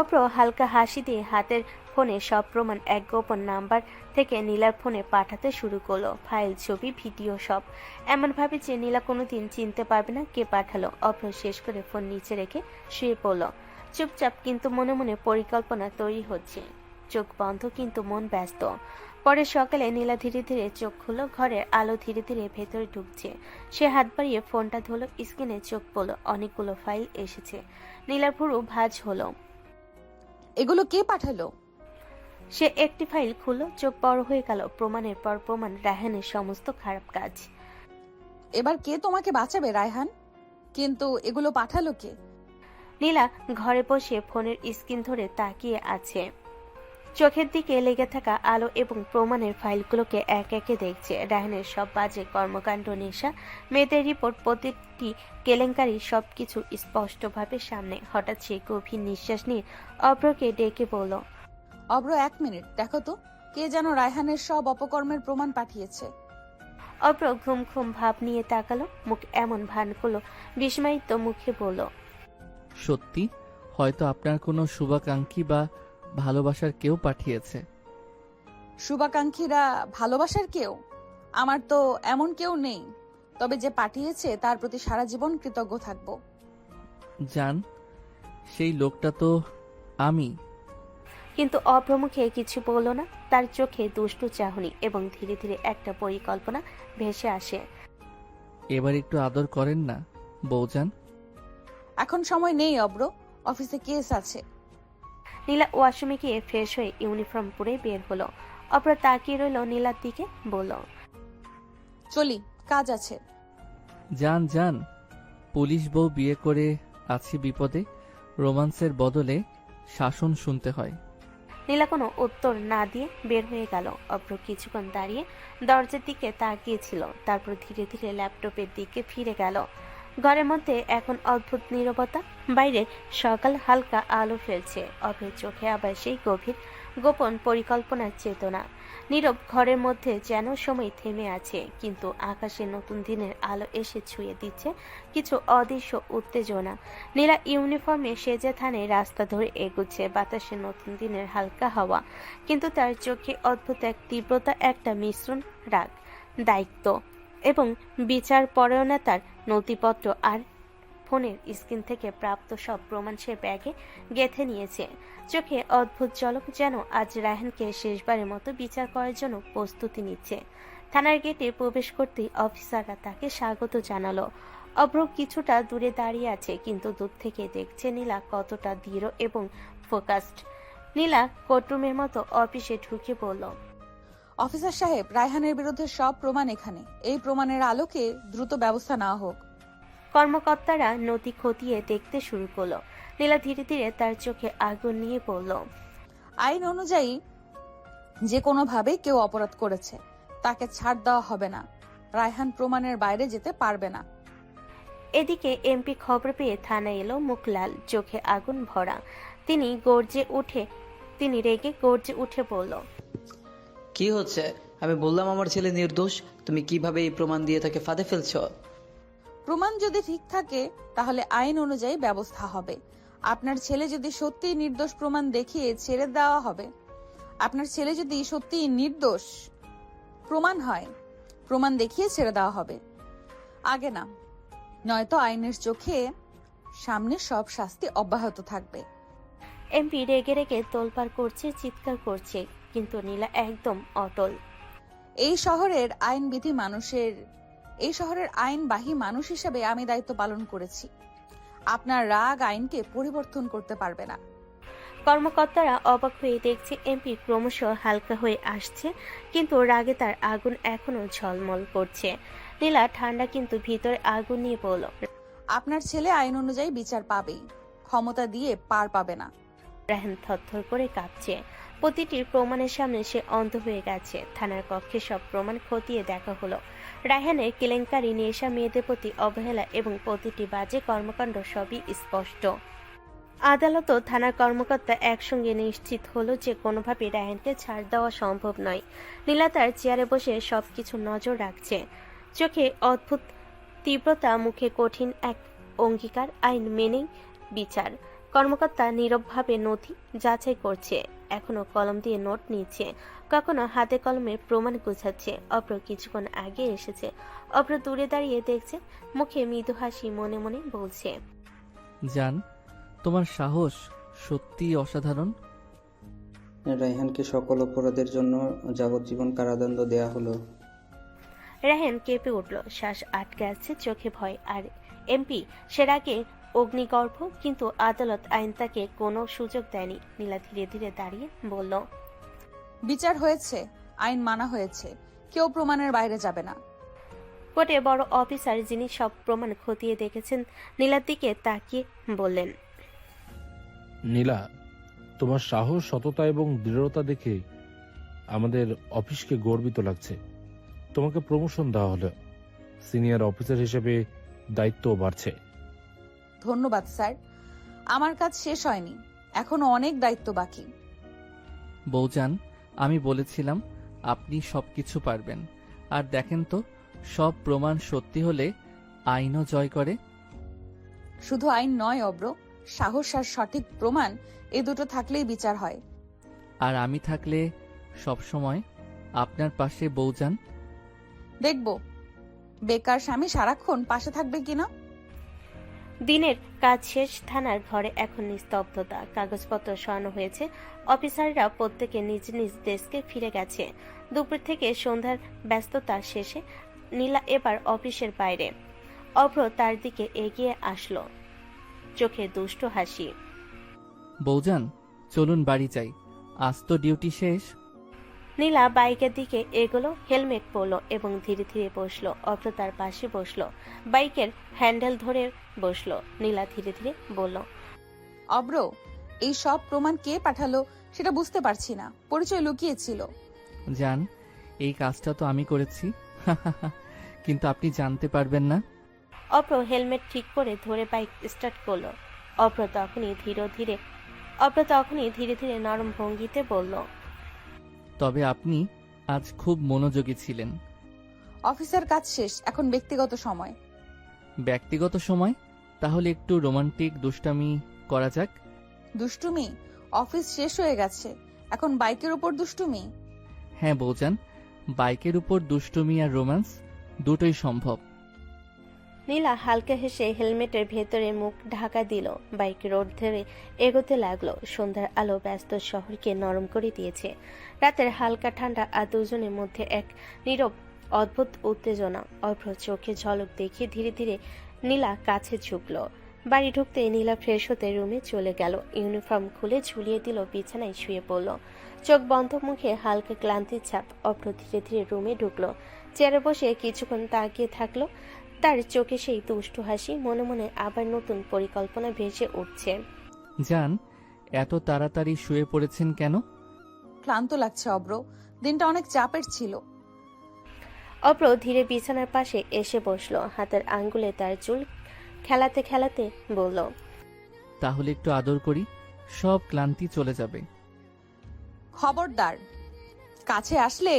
অভ্র হালকা হাসি দিয়ে হাতের ফোনে সব প্রমাণ এক গোপন নাম্বার থেকে নীলার ফোনে পাঠাতে শুরু করলো। ফাইল, ছবি, ভিডিও সব, এমন ভাবে যে নীলা কোনোদিন চিনতে পারবে না কে পাঠালো। অভ্র শেষ করে ফোন নিচে রেখে শুয়ে পড়ল। চুপচাপ, কিন্তু মনে মনে পরিকল্পনা তৈরি হচ্ছে। চোখ বন্ধ, কিন্তু মন ব্যস্ত। পরে সকালে নীলা ধীরে ধীরে চোখ খুলল। ঘরের আলো ধীরে ধীরে ভেতরে ঢুকছে। সে হাত বাড়িয়ে ফোনটা ধরল, স্ক্রিনে চোখ পড়ল। অনেকগুলো ফাইল এসেছে। নীলার ভুরু ভাঁজ হলো। এগুলো কে পাঠালো? সে একটি ফাইল খুলল, চোখ বড় হয়ে গেল। প্রমাণের পর প্রমাণ, রায়হানের সমস্ত খারাপ কাজ। এবার কে তোমাকে বাঁচাবে রায়হান? কিন্তু এগুলো পাঠালো কে? নীলা ঘরে বসে ফোনের স্ক্রিন ধরে তাকিয়ে আছে। চোখের দিকে লেগে থাকা আলো এবং প্রমাণের ফাইলগুলোকে এক একে দেখছে। রায়হানের সব বাজে কর্মকাণ্ড, নেশা, মেয়েদের রিপোর্ট, প্রতিটি কেলেঙ্কারি, সবকিছু স্পষ্টভাবে সামনে। হঠাৎ সে গভীর নিঃশ্বাস নিয়ে অভ্রকে ডেকে বলল, অব্র, 1 মিনিট, দেখো তো কে যেন রায়হানের সব অপকর্মের প্রমাণ পাঠিয়েছে। অভ্র ঘুম ঘুম ভাব নিয়ে তাকালো, মুখ এমন ভান করলো, বিস্ময়িত মুখে বলল, সত্যি? হয়তো আপনার কোনো শুভাকাঙ্ক্ষী বা ভালোবাসার কেউ পাঠিয়েছে। শুভাকাঙ্ক্ষীরা ভালোবাসার কেউ? আমার তো এমন কেউ নেই, তবে যে পাঠিয়েছে তার প্রতি সারা জীবন কৃতজ্ঞ থাকবো। জান, সেই লোকটা তো আমি। কিন্তু অভ্র মুখে কিছু বলল না। তার চোখে দুষ্টু চাহনি এবং ধীরে ধীরে একটা পরিকল্পনা ভেসে আসে। এবার একটু আদর করেন না বৌজান। এখন সময় নেই অব্র, অফিসে কেস আছে। নীলা ওয়াশরুমে গিয়ে ফ্রেশ হয়ে ইউনিফর্ম পরে বের হলো। অভ্র তাকিয়ে রইল নীলার দিকে, বলল, চলি, কাজ আছে। যান যান, পুলিশ বউ বিয়ে করে আছি বিপদে, রোমান্সের বদলে শাসন শুনতে হয়। নীলা কোনো উত্তর না দিয়ে বের হয়ে গেল। অভ্র কিছুক্ষণ দাঁড়িয়ে দরজার দিকে তাকিয়েছিল, তারপর ধীরে ধীরে ল্যাপটপের দিকে ফিরে গেল। ঘরের মধ্যে এখন অদ্ভুত নীরবতা। বাইরে সকাল হালকা আলো ফেলছে। অভ্রের চোখে আবার সেই গভীর গোপন পরিকল্পনার চেতনা। নীরব ঘরের মধ্যে যেন সময় থেমে আছে, কিন্তু আকাশে নতুন দিনের আলো এসে ছুঁয়ে দিচ্ছে কিছু অদৃশ্য উত্তেজনা। নীলা ইউনিফর্মে সেজে থানে রাস্তা ধরে এগুচ্ছে। বাতাসে নতুন দিনের হালকা হাওয়া, কিন্তু তার চোখে অদ্ভুত এক তীব্রতা, একটা মিশ্রণ, রাগ, দায়িত্ব এবং বিচার পরায়ণতার। নথিপত্র আর ফোনের স্ক্রিন থেকে প্রাপ্ত সব প্রমাণ সে ব্যাগে গেঁথে নিয়েছে। চোখে অদ্ভুত ঝলক, যেন আজ রায়হানকে শেষবারের মতো বিচার করার জন্য প্রস্তুতি নিচ্ছে। থানার গেটে প্রবেশ করতেই অফিসাররা তাকে স্বাগত জানালো। অভ্র কিছুটা দূরে দাঁড়িয়ে আছে, কিন্তু দূর থেকে দেখছে নীলা কতটা দৃঢ় এবং ফোকাসড। নীলা কোর্টরুমের মতো অফিসে ঢুকে বলল, অফিসার সাহেব, রায়হানের বিরুদ্ধে সব প্রমাণ এখানে। এই প্রমাণের আলোকে দ্রুত ব্যবস্থা নেওয়া হোক। কর্মকর্তারা নথি খতিয়ে দেখতে শুরু করলো। নীলা ধীরে ধীরে তার চোখে আগুন নিয়ে বলল, আইন অনুযায়ী যে কোনোভাবে কেউ অপরাধ করেছে তাকে ছাড় দেওয়া হবে না। রায়হান প্রমাণের বাইরে যেতে পারবে না। এদিকে এমপি খবর পেয়ে থানায় এলো, মুখ লাল, চোখে আগুন ভরা। তিনি রেগে গর্জে উঠে বলল, কি হচ্ছে? আমি বললাম আমার ছেলে নির্দোষ, তুমি কিভাবে এই প্রমাণ দিয়ে তাকে ফাঁদে ফেলছো? প্রমাণ যদি ঠিক থাকে তাহলে আইন অনুযায়ী ব্যবস্থা হবে। আপনার ছেলে যদি সত্যিই নির্দোষ প্রমাণ দেখিয়ে ছেড়ে দেওয়া হবে। আপনার ছেলে যদি সত্যিই নির্দোষ প্রমাণ হয়, প্রমাণ দেখিয়ে ছেড়ে দেওয়া হবে আগে না, নয়তো আইনের চোখে সামনে সব শাস্তি অব্যাহত থাকবে। এমপি রেগে রেগে তোলপাড় করছে, চিৎকার করছে, কিন্তু নীলা একদম অটল। এই শহরের আইনবাহী মানুষ হিসেবে আমি দায়িত্ব পালন করেছি। আপনার রাগ আইনকে পরিবর্তন করতে পারবে না। কর্মকর্তারা অবাক হয়ে দেখছে এমপি ক্রমশ হালকা হয়ে আসছে, কিন্তু রাগে তার আগুন এখনো ঝলমল করছে। নীলা ঠান্ডা কিন্তু ভিতরে আগুন নিয়ে বলল, আপনার ছেলে আইন অনুযায়ী বিচার পাবেই, ক্ষমতা দিয়ে পার পাবে না। রায়হান থরথর করে কাঁপছে। প্রতিটি প্রমাণের সামনে সে অন্ধ হয়ে গেছে। থানার কক্ষে সব প্রমাণ খতিয়ে দেখা হলো। রায়হানের কেলেঙ্কারি, নেশা, মেয়েদের প্রতি অবহেলা এবং প্রতিটি বাজে কর্মকাণ্ড সবই স্পষ্ট। আদালত ও থানার কর্মকর্তা একসঙ্গে নিশ্চিত হলো যে কোনোভাবে রায়হানকে ছাড় দেওয়া সম্ভব নয়। নীলা তার চেয়ারে বসে সবকিছু নজর রাখছে, চোখে অদ্ভুত তীব্রতা, মুখে কঠিন এক অঙ্গীকার, আইন মেনেই বিচার। কর্মকর্তা নীরবভাবে নথি যাচাই করছে, এখনো কলম দিয়ে নোট নিচ্ছে, কখনো হাতে কলমে প্রমাণ গুছাচ্ছে। অপ্র কিছুক্ষণ আগে এসেছে। অপ্র দূরে দাঁড়িয়ে দেখছে, মুখে মৃদু হাসি, মনে মনে বলছে, জান, তোমার সাহস সত্যিই অসাধারণ। রায়হানকে সকল অপরাধের জন্য যাবজ্জীবন কারাদণ্ড দেয়া হলো। রায়হান কেঁপে উঠল, শ্বাস আটকে আছে, চোখে ভয়। আর এমপি সের আগে অগ্নিগর্ভ, কিন্তু আদালত, আইন তাকে কোনো সুযোগ দেয়নি। নীলা ধীরে ধীরে দাঁড়িয়ে বলল, বিচার হয়েছে, আইন মানা হয়েছে, কেউ প্রমাণের বাইরে যাবে না। কোর্টে বড় অফিসার, যিনি সব প্রমাণ খতিয়ে দেখেছেন, নীলার দিকে তাকিয়ে বললেন, নীলা, তোমার সাহস, সততা এবং দৃঢ়তা দেখে আমাদের অফিসকে গর্বিত লাগছে। তোমাকে প্রমোশন দেওয়া হলো, সিনিয়র অফিসার হিসেবে দায়িত্বও বাড়ছে। ধন্যবাদ স্যার, আমার কাজ শেষ হয়নি, এখনো অনেক দায়িত্ব বাকি। বৌজান, আমি বলেছিলাম আপনি সবকিছু পারবেন। আর দেখেন তো, সব প্রমাণ সত্যি হলে আইনও জয় করে। শুধু আইন নয় অব্র, সাহস আর সঠিক প্রমাণ, এ দুটো থাকলেই বিচার হয়। আর আমি থাকলে সব সময় আপনার পাশে বৌজান। দেখব বেকার স্বামী সারাক্ষণ পাশে থাকবে কিনা। দিনের কাজ শেষ। থানার ঘরে এখন নিস্তব্ধতা। কাগজপত্র সরানো হয়েছে। অফিসাররা প্রত্যেকে নিজ নিজ ডেস্কে ফিরে গেছে। দুপুর থেকে সন্ধ্যার ব্যস্ততা শেষে নীলা এবার অফিসের বাইরে। অভ্র তার দিকে এগিয়ে আসলো, চোখে দুষ্ট হাসি। বৌজান, চলুন বাড়ি যাই, আজ তো ডিউটি শেষ। নীলা বাইকের দিকে এগোলো, হেলমেট পরলো এবং ধীরে ধীরে বসলো। অভ্র তার পাশে বসলো, বাইকের হ্যান্ডেল ধরে বসলো। নীলা ধীরে ধীরে বলল, অব্র, এই সব প্রমাণ কে পাঠালো সেটা বুঝতে পারছি না, পরিচয় লুকিয়েছিল। জান, এই কাজটা তো আমি করেছি, কিন্তু আপনি জানতে পারবেন না। অভ্র হেলমেট ঠিক করে ধরে বাইক স্টার্ট করলো। অভ্র তখনই ধীরে ধীরে নরম ভঙ্গিতে বলল, তবে আপনি আজ খুব মনোযোগী ছিলেন। অফিসের কাজ শেষ, এখন ব্যক্তিগত সময়। ব্যক্তিগত সময়? তাহলে একটু রোমান্টিক দুষ্টামি করা যাক। দুষ্টুমি? অফিস শেষ হয়ে গেছে, এখন বাইকের উপর দুষ্টুমি? হ্যাঁ বৌজান, বাইকের উপর দুষ্টুমি আর রোম্যান্স দুটোই সম্ভব। নীলা হালকা হেসে হেলমেটের ভেতরে মুখ ঢাকা দিল। বাইক রোড ধরে এগোতে লাগলো। সন্ধ্যার আলো ব্যস্ত শহরকে নরম করে দিয়েছে। রাতের হালকা ঠান্ডা আর দুজনের মধ্যে এক নীরব অদ্ভুত উত্তেজনা। অভ্র চোখে ঝলক দেখিয়ে ধীরে ধীরে নীলা কাছে ঝুঁকলো। বাড়ি ঢুকতে নীলা ফ্রেশ হতে রুমে চলে গেল। ইউনিফর্ম খুলে ঝুলিয়ে দিল, বিছানায় শুয়ে পড়ল। চোখ বন্ধ, মুখে হালকা ক্লান্তির ছাপ। অভ্র ধীরে ধীরে রুমে ঢুকলো, চেয়ারে বসে কিছুক্ষণ তাকিয়ে থাকলো। তার চোখে সেই দুষ্টু হাসি, মনে মনে আবার নতুন পরিকল্পনা ভেসে উঠছে। জান, এত তাড়াতাড়ি শুয়ে পড়েছেন কেন? ক্লান্ত লাগছে অব্র, দিনটা অনেক চাপের ছিল। অভ্র ধীরে বিছানার পাশে এসে বসলো, হাতের আঙ্গুলে তার চুল খেলাতে খেলাতে বলল, তাহলে একটু আদর করি, সব ক্লান্তি চলে যাবে। খবরদার, কাছে আসলে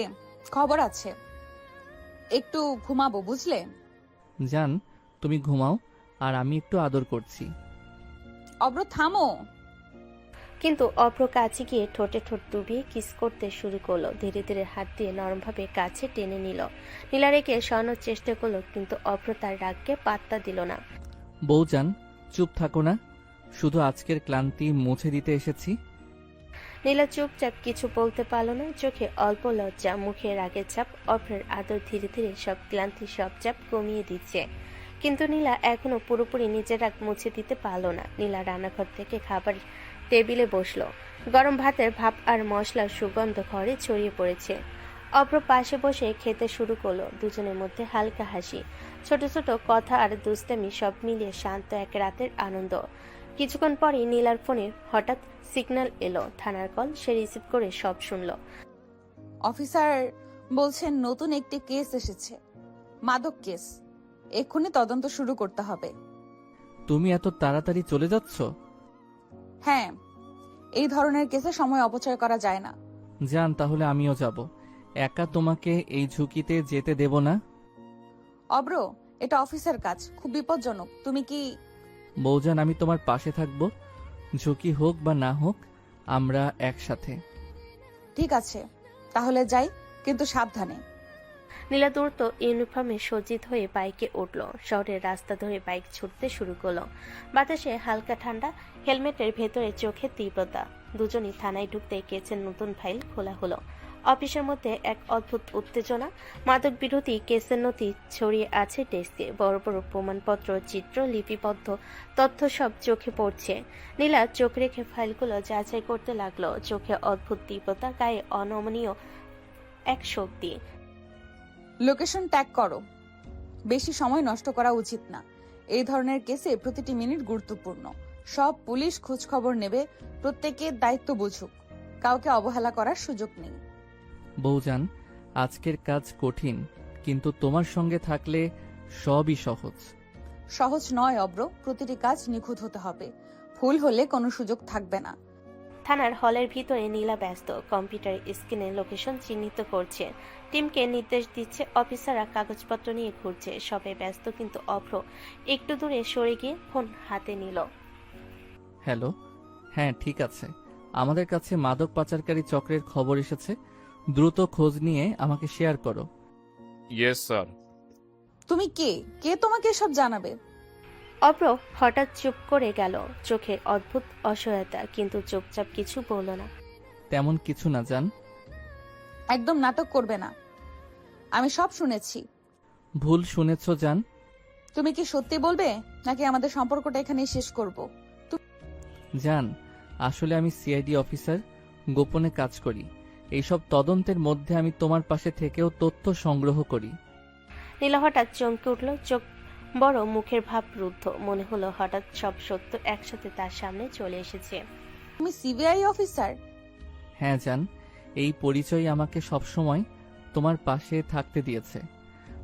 খবর আছে। একটু ঘুমাবো, বুঝলে? জান, তুমি ঘুমাও, আর আমি একটু আদর করছি। অব্র থামো। কিন্তু অভ্র কাছে গিয়ে ঠোঁটে ঠোঁট ডুবিয়ে কিস করতে শুরু করলো। ধীরে ধীরে হাত দিয়ে নরমভাবে কাছে টেনে নিল। নীলা রেখে সরানোর চেষ্টা করলো, কিন্তু অভ্র তার রাগকে পাত্তা দিল না। বউজান, চুপ থাকো না, শুধু আজকের ক্লান্তি মুছে দিতে এসেছি। নীলা চুপচাপ, কিছু বলতে পারল না। চোখে অল্প লজ্জা, মুখে রাগের চাপ। অভ্রের আদর ধীরে ধীরে সব ক্লান্তি, সব চাপ কমিয়ে দিচ্ছে। কিন্তু নীলা এখনো পুরোপুরি নিজের রাগ মুছে দিতে পারল না। নীলা রান্নাঘর থেকে খাবার টেবিলে বসলো। গরম ভাতের ভাপ আর মশলার সুগন্ধ ঘরে ছড়িয়ে পড়েছে। অভ্র পাশে বসে খেতে শুরু করলো। দুজনের মধ্যে হালকা হাসি, ছোট ছোট কথা আর দুষ্টামি, সব মিলিয়ে শান্ত এক রাতের আনন্দ। কিছুক্ষণ পরই নীলার ফোনে হঠাৎ সিগন্যাল এলো। থানার কল। সে রিসিভ করে সব শুনল। অফিসার বলছেন নতুন একটি কেস এসেছে, মাদক কেস। এক্ষুনি তদন্ত শুরু করতে হবে। তুমি এত তাড়াতাড়ি চলে যাচ্ছ? হ্যাঁ, এই ধরনের কেসে সময় অপচয় করা যায় না। জান, তাহলে আমিও যাব। একা তোমাকে এই ঝুঁকিতে যেতে দেব না। অব্র, এটা অফিসের কাজ, খুব বিপজ্জনক। তুমি কি? বউজান, আমি তোমার পাশে থাকবো, ঝুঁকি হোক বা না হোক, আমরা একসাথে। ঠিক আছে, তাহলে যাই, কিন্তু সাবধানে। নীলা দ্রুত ইউনিফর্মে সজ্জিত হয়ে বাইকে উঠল। শহরের রাস্তা ধরে বাইক ছুটতে শুরু করলো। বাতাসে হালকা ঠান্ডা, হেলমেটের ভেতরে চোখে তীব্রতা। দুজনই থানায় ঢুকতে কেসের নতুন ফাইল খোলা হলো। অফিসের মধ্যে এক অদ্ভুত উত্তেজনা। মাদক বিরোধী কেসের নথি ছড়িয়ে আছে ডেস্কে। বড় বড় প্রমাণপত্র, চিত্র, লিপিবদ্ধ তথ্য সব চোখে পড়ছে। নীলা চোখ রেখে ফাইলগুলো যাচাই করতে লাগলো। চোখে অদ্ভুত তীব্রতা, গায়ে অনমনীয় এক শক্তি। লোকেশন ট্যাগ করো। বেশি সময় নষ্ট করা উচিত না। এই ধরনের কেসে প্রতিটি মিনিট গুরুত্বপূর্ণ। সব পুলিশ খোঁজ খবর নেবে, প্রত্যেকের দায়িত্ব বুঝুক, কাউকে অবহেলা করার সুযোগ নেই। বউজান, আজকের কাজ কঠিন, কিন্তু তোমার সঙ্গে থাকলে সবই সহজ। সহজ নয় অব্র, প্রতিটি কাজ নিখুঁত হতে হবে। ভুল হলে কোনো সুযোগ থাকবে না। থানার হলের ভিতরে নীলা ব্যস্ত, কম্পিউটার স্ক্রিনে লোকেশন চিহ্নিত করছে। টিমকে নির্দেশ দিচ্ছে। অফিসাররা কাগজপত্র নিয়ে ঘুরছে। সবাই ব্যস্ত, কিন্তু অভ্র একটু দূরে সরে গিয়ে ফোন হাতে নিল। হ্যালো, হ্যাঁ ঠিক আছে, আমাদের কাছে মাদক পাচারকারী চক্রের খবর এসেছে, দ্রুত খোঁজ নিয়ে আমাকে শেয়ার করো। Yes sir. তুমি কে? কে তোমাকে এসব জানাবে? অভ্র হঠাৎ চুপ করে গেল, চোখে অদ্ভুত অসহায়তা, কিন্তু চুপচাপ কিছু বলল না। তেমন কিছু না জান। একদম নাটক করবে না, আমি সব শুনেছি। ভুল শুনেছ জান। তুমি কি সত্যি বলবে, নাকি আমাদের সম্পর্কটা এখানেই শেষ করব? জান, আসলে আমি সিআইডি অফিসার, গোপনে কাজ করি। এইসব তদন্তের মধ্যে আমি তোমার পাশে থেকেও তথ্য সংগ্রহ করি। নীলা হঠাৎ চমকে উঠল, চোখ বড়, মুখের ভাব রুদ্ধ। মনে হলো হঠাৎ সব সত্য একসাথে তার সামনে চলে এসেছে। তুমি সিবিআই অফিসার? হ্যাঁ জান, এই পরিচয় আমাকে সবসময় তোমার পাশে থাকতে দিয়েছে।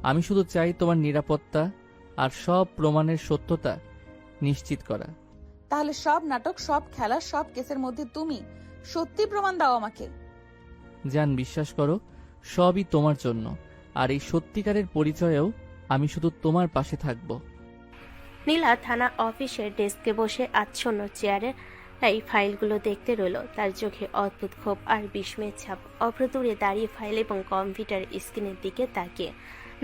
আমি শুধু চাই তোমার নিরাপত্তা আর সব প্রমাণের সত্যতা নিশ্চিত করা। তাহলে সব নাটক, সব খেলা, সব কেসের মধ্যে তুমি সত্যি প্রমাণ দাও আমাকে। জান, বিশ্বাস করো, সবই তোমার জন্য। আর এই সত্যিকারের পরিচয়েও আমি শুধু তোমার পাশে থাকব। নীলা থানা অফিসের ডেস্কে বসে আচ্ছন্ন চেয়ারে এই ফাইলগুলো দেখতে রইল। তার চোখে অদ্ভুত ক্ষোভ আর বিস্ময়ের ছাপ। অভ্র দূরে দাঁড়িয়ে ফাইল এবং কম্পিউটার স্ক্রিনের দিকে তাকিয়ে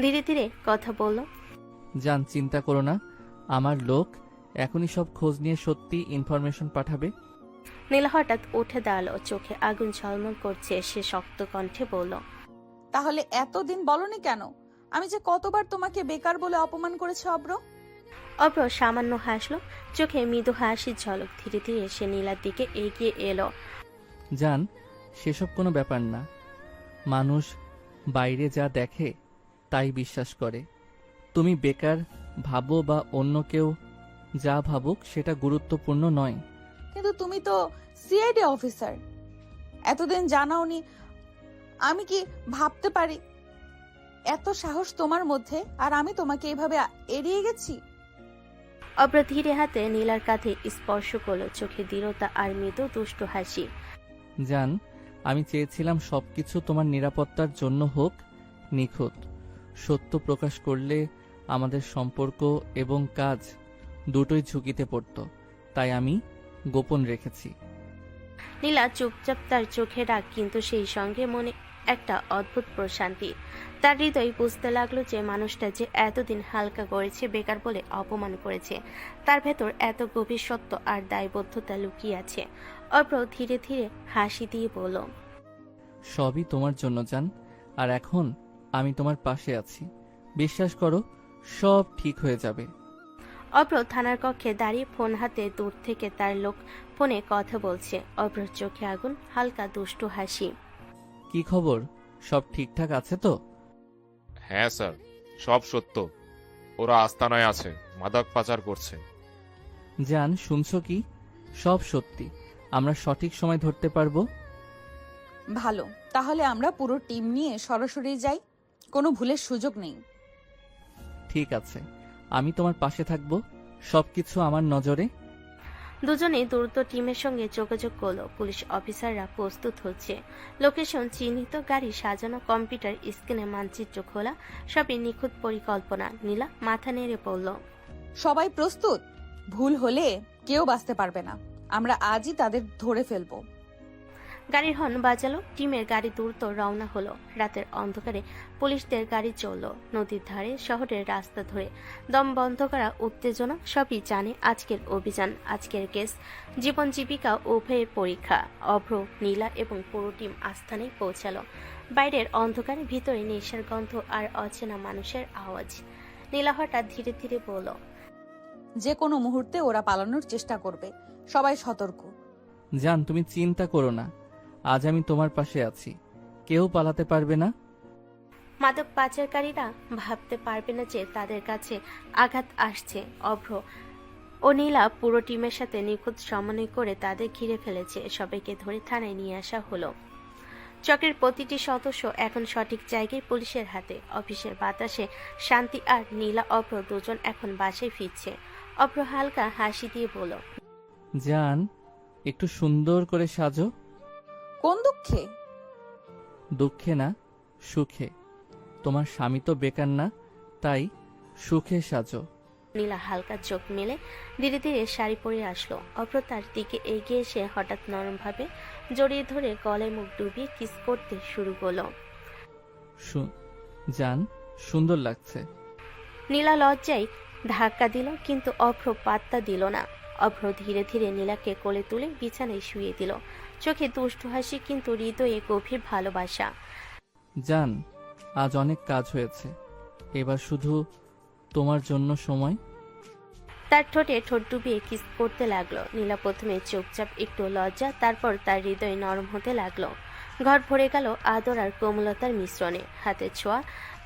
ধীরে ধীরে কথা বলল। জান, চিন্তা করো না, আমার লোক এখনই সব খোঁজ নিয়ে সত্যি ইনফরমেশন পাঠাবে। নীলা হঠাৎ উঠে দাঁড়ালো, চোখে আগুন ঝলমল করছে। সে শক্ত কণ্ঠে বলল, তাহলে এতদিন বলনি কেন? আমি যে কতবার তোমাকে বেকার বলে অপমান করেছি অব্র। অভ্র সামান্য হাসলো, চোখে মৃদু হাসির ঝলক। ধীরে ধীরে সে নীলার দিকে এগিয়ে এলো। জান, সেসব কোনো ব্যাপার না। মানুষ বাইরে যা দেখে তাই বিশ্বাস করে। তুমি বেকার ভাবো বা অন্য কেউ যা ভাবুক সেটা গুরুত্বপূর্ণ নয়। কিন্তু তুমি তো সিআইডি অফিসার, এতদিন জানাওনি। আমি কি ভাবতে পারি এত সাহস তোমার মধ্যে, আর আমি তোমাকে এইভাবে এড়িয়ে গেছি? অভ্র ধীরে হাতে নীলার কাঁধে স্পর্শ করলো, চোখে দৃঢ়তা আর মৃদু দুষ্টু হাসি। জান, আমি চেয়েছিলাম সবকিছু তোমার নিরাপত্তার জন্য হোক নিখুঁত। সত্য প্রকাশ করলে আমাদের সম্পর্ক এবং কাজ দুটোই ঝুঁকিতে পড়ত, তাই আমি গোপন রেখেছি। নীলা চুপচাপ, তার চোখে রাগ, কিন্তু সেই সঙ্গে মনে একটা অদ্ভুত প্রশান্তি। তার হৃদয় বুঝতে লাগলো যে মানুষটা যে এতদিন হালকা করেছে, বেকার বলে অপমান করেছে, তার ভেতর এত গভীর সত্য আর দায়বদ্ধতা লুকিয়ে আছে। অভ্র ধীরে ধীরে হাসি দিয়ে বলল, সবই তোমার জন্য জান, আর এখন আমি তোমার পাশে আছি। বিশ্বাস করো, সব ঠিক হয়ে যাবে। অভ্র থানার কক্ষে দাঁড়িয়ে ফোন হাতে দূর থেকে তার লোক ফোনে কথা বলছে। অভ্রর চোখে আগুন, হালকা দুষ্টু হাসি। কি খবর, সব ঠিকঠাক আছে তো? হ্যাঁ স্যার, সব সত্য। ওরা আস্তানায় আছে, মাদক পাচার করছে। জান, শুনছো কি? সব সত্যি। আমরা সঠিক সময় ধরতে পারবো। ভালো, তাহলে আমরা পুরো টিম নিয়ে সরাসরি যাই, কোনো ভুলের সুযোগ নেই। ঠিক আছে, আমি তোমার পাশে থাকবো। সবকিছু আমার নজরে। দুজনে দ্রুত টিমের সঙ্গে যোগাযোগ করলো। পুলিশ অফিসাররা প্রস্তুত হচ্ছে। লোকেশন চিহ্নিত, গাড়ি সাজানো, কম্পিউটার স্ক্রিনে মানচিত্র খোলা, সবই নিখুঁত পরিকল্পনা। নীলা মাথা নেড়ে পড়ল। সবাই প্রস্তুত? ভুল হলে কেউ বাঁচতে পারবে না। আমরা আজই তাদের ধরে ফেলবো। গাড়ির হর্ন বাজালো, টিমের গাড়ি দ্রুত রওনা হলো। রাতের অন্ধকারে পুলিশদের গাড়ি চলল নদীর ধারে, শহরের রাস্তা ধরে। দম বন্ধ করা, উত্তেজনা, সবই জানে আজকের অভিযান, আজকের কেস, জীবন জীবিকা উভয়ের পরীক্ষা। অভ্র, নীলা এবং পুরো টিম আস্থানেই পৌঁছালো। বাইরের অন্ধকারে, ভিতরে নেশার গন্ধ আর অচেনা মানুষের আওয়াজ। নীলা হঠাৎ ধীরে ধীরে বলল, যে কোনো মুহূর্তে ওরা পালানোর চেষ্টা করবে, সবাই সতর্ক। জান, তুমি চিন্তা করো না, আজ আমি তোমার পাশে আছি। কেউ পালাতে পারবে না। মাদক পাচারকারীরা ভাবতে পারবে না যে তাদের কাছে আঘাত আসছে। অভ্র ও নীলা পুরো টিমের সাথে নিখুঁত সমন্বয় করে তাদের ঘিরে ফেলেছে। সবাইকে ধরে থানায় নিয়ে আসা হলো। চক্রের প্রতিটি সদস্য এখন সঠিক জায়গায়, পুলিশের হাতে। অফিসের বাতাসে শান্তি, আর নীলা অভ্র দুজন এখন বাসায় ফিরছে। অভ্র হালকা হাসি দিয়ে বলল, জান, একটু সুন্দর করে সাজো। কোন দুঃখে? দুঃখে না, সুখে। তোমার স্বামী তো বেকার না, তাই সুখে সাজো। নীলা হালকা চোখ মেলে ধীরে ধীরে শাড়ি পরে আসলো। অভ্র তার দিকে এগিয়ে এসে হঠাৎ নরমভাবে জড়িয়ে ধরে গলায় মুখ ডুবিয়ে কিস করতে শুরু করলো। জান, সুন্দর লাগছে। নীলা লজ্জায় ধাক্কা দিল, কিন্তু অভ্র পাত্তা দিল না। অভ্র ধীরে ধীরে নীলাকে কোলে তুলে বিছানায় শুয়ে দিল। চোখে দুষ্টু হাসি, কিন্তু হৃদয়ে গভীর ভালোবাসা। জান, আজ অনেক কাজ হয়েছে, এবার শুধু তোমার জন্য সময়। তার ঠোঁটে ঠোঁট ডুবিয়ে কিস করতে লাগলো। নীলা প্রথমে চুপচাপ, একটু লজ্জা, তারপর তার হৃদয় নরম হতে লাগলো। ঘর ভরে গেল আদর আর কোমলতার মিশ্রণে। হাতে ছোঁয়া,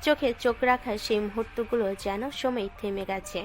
চোখে চোখ রাখা সেই মুহূর্তগুলো যেন সময় থেমে গেছে।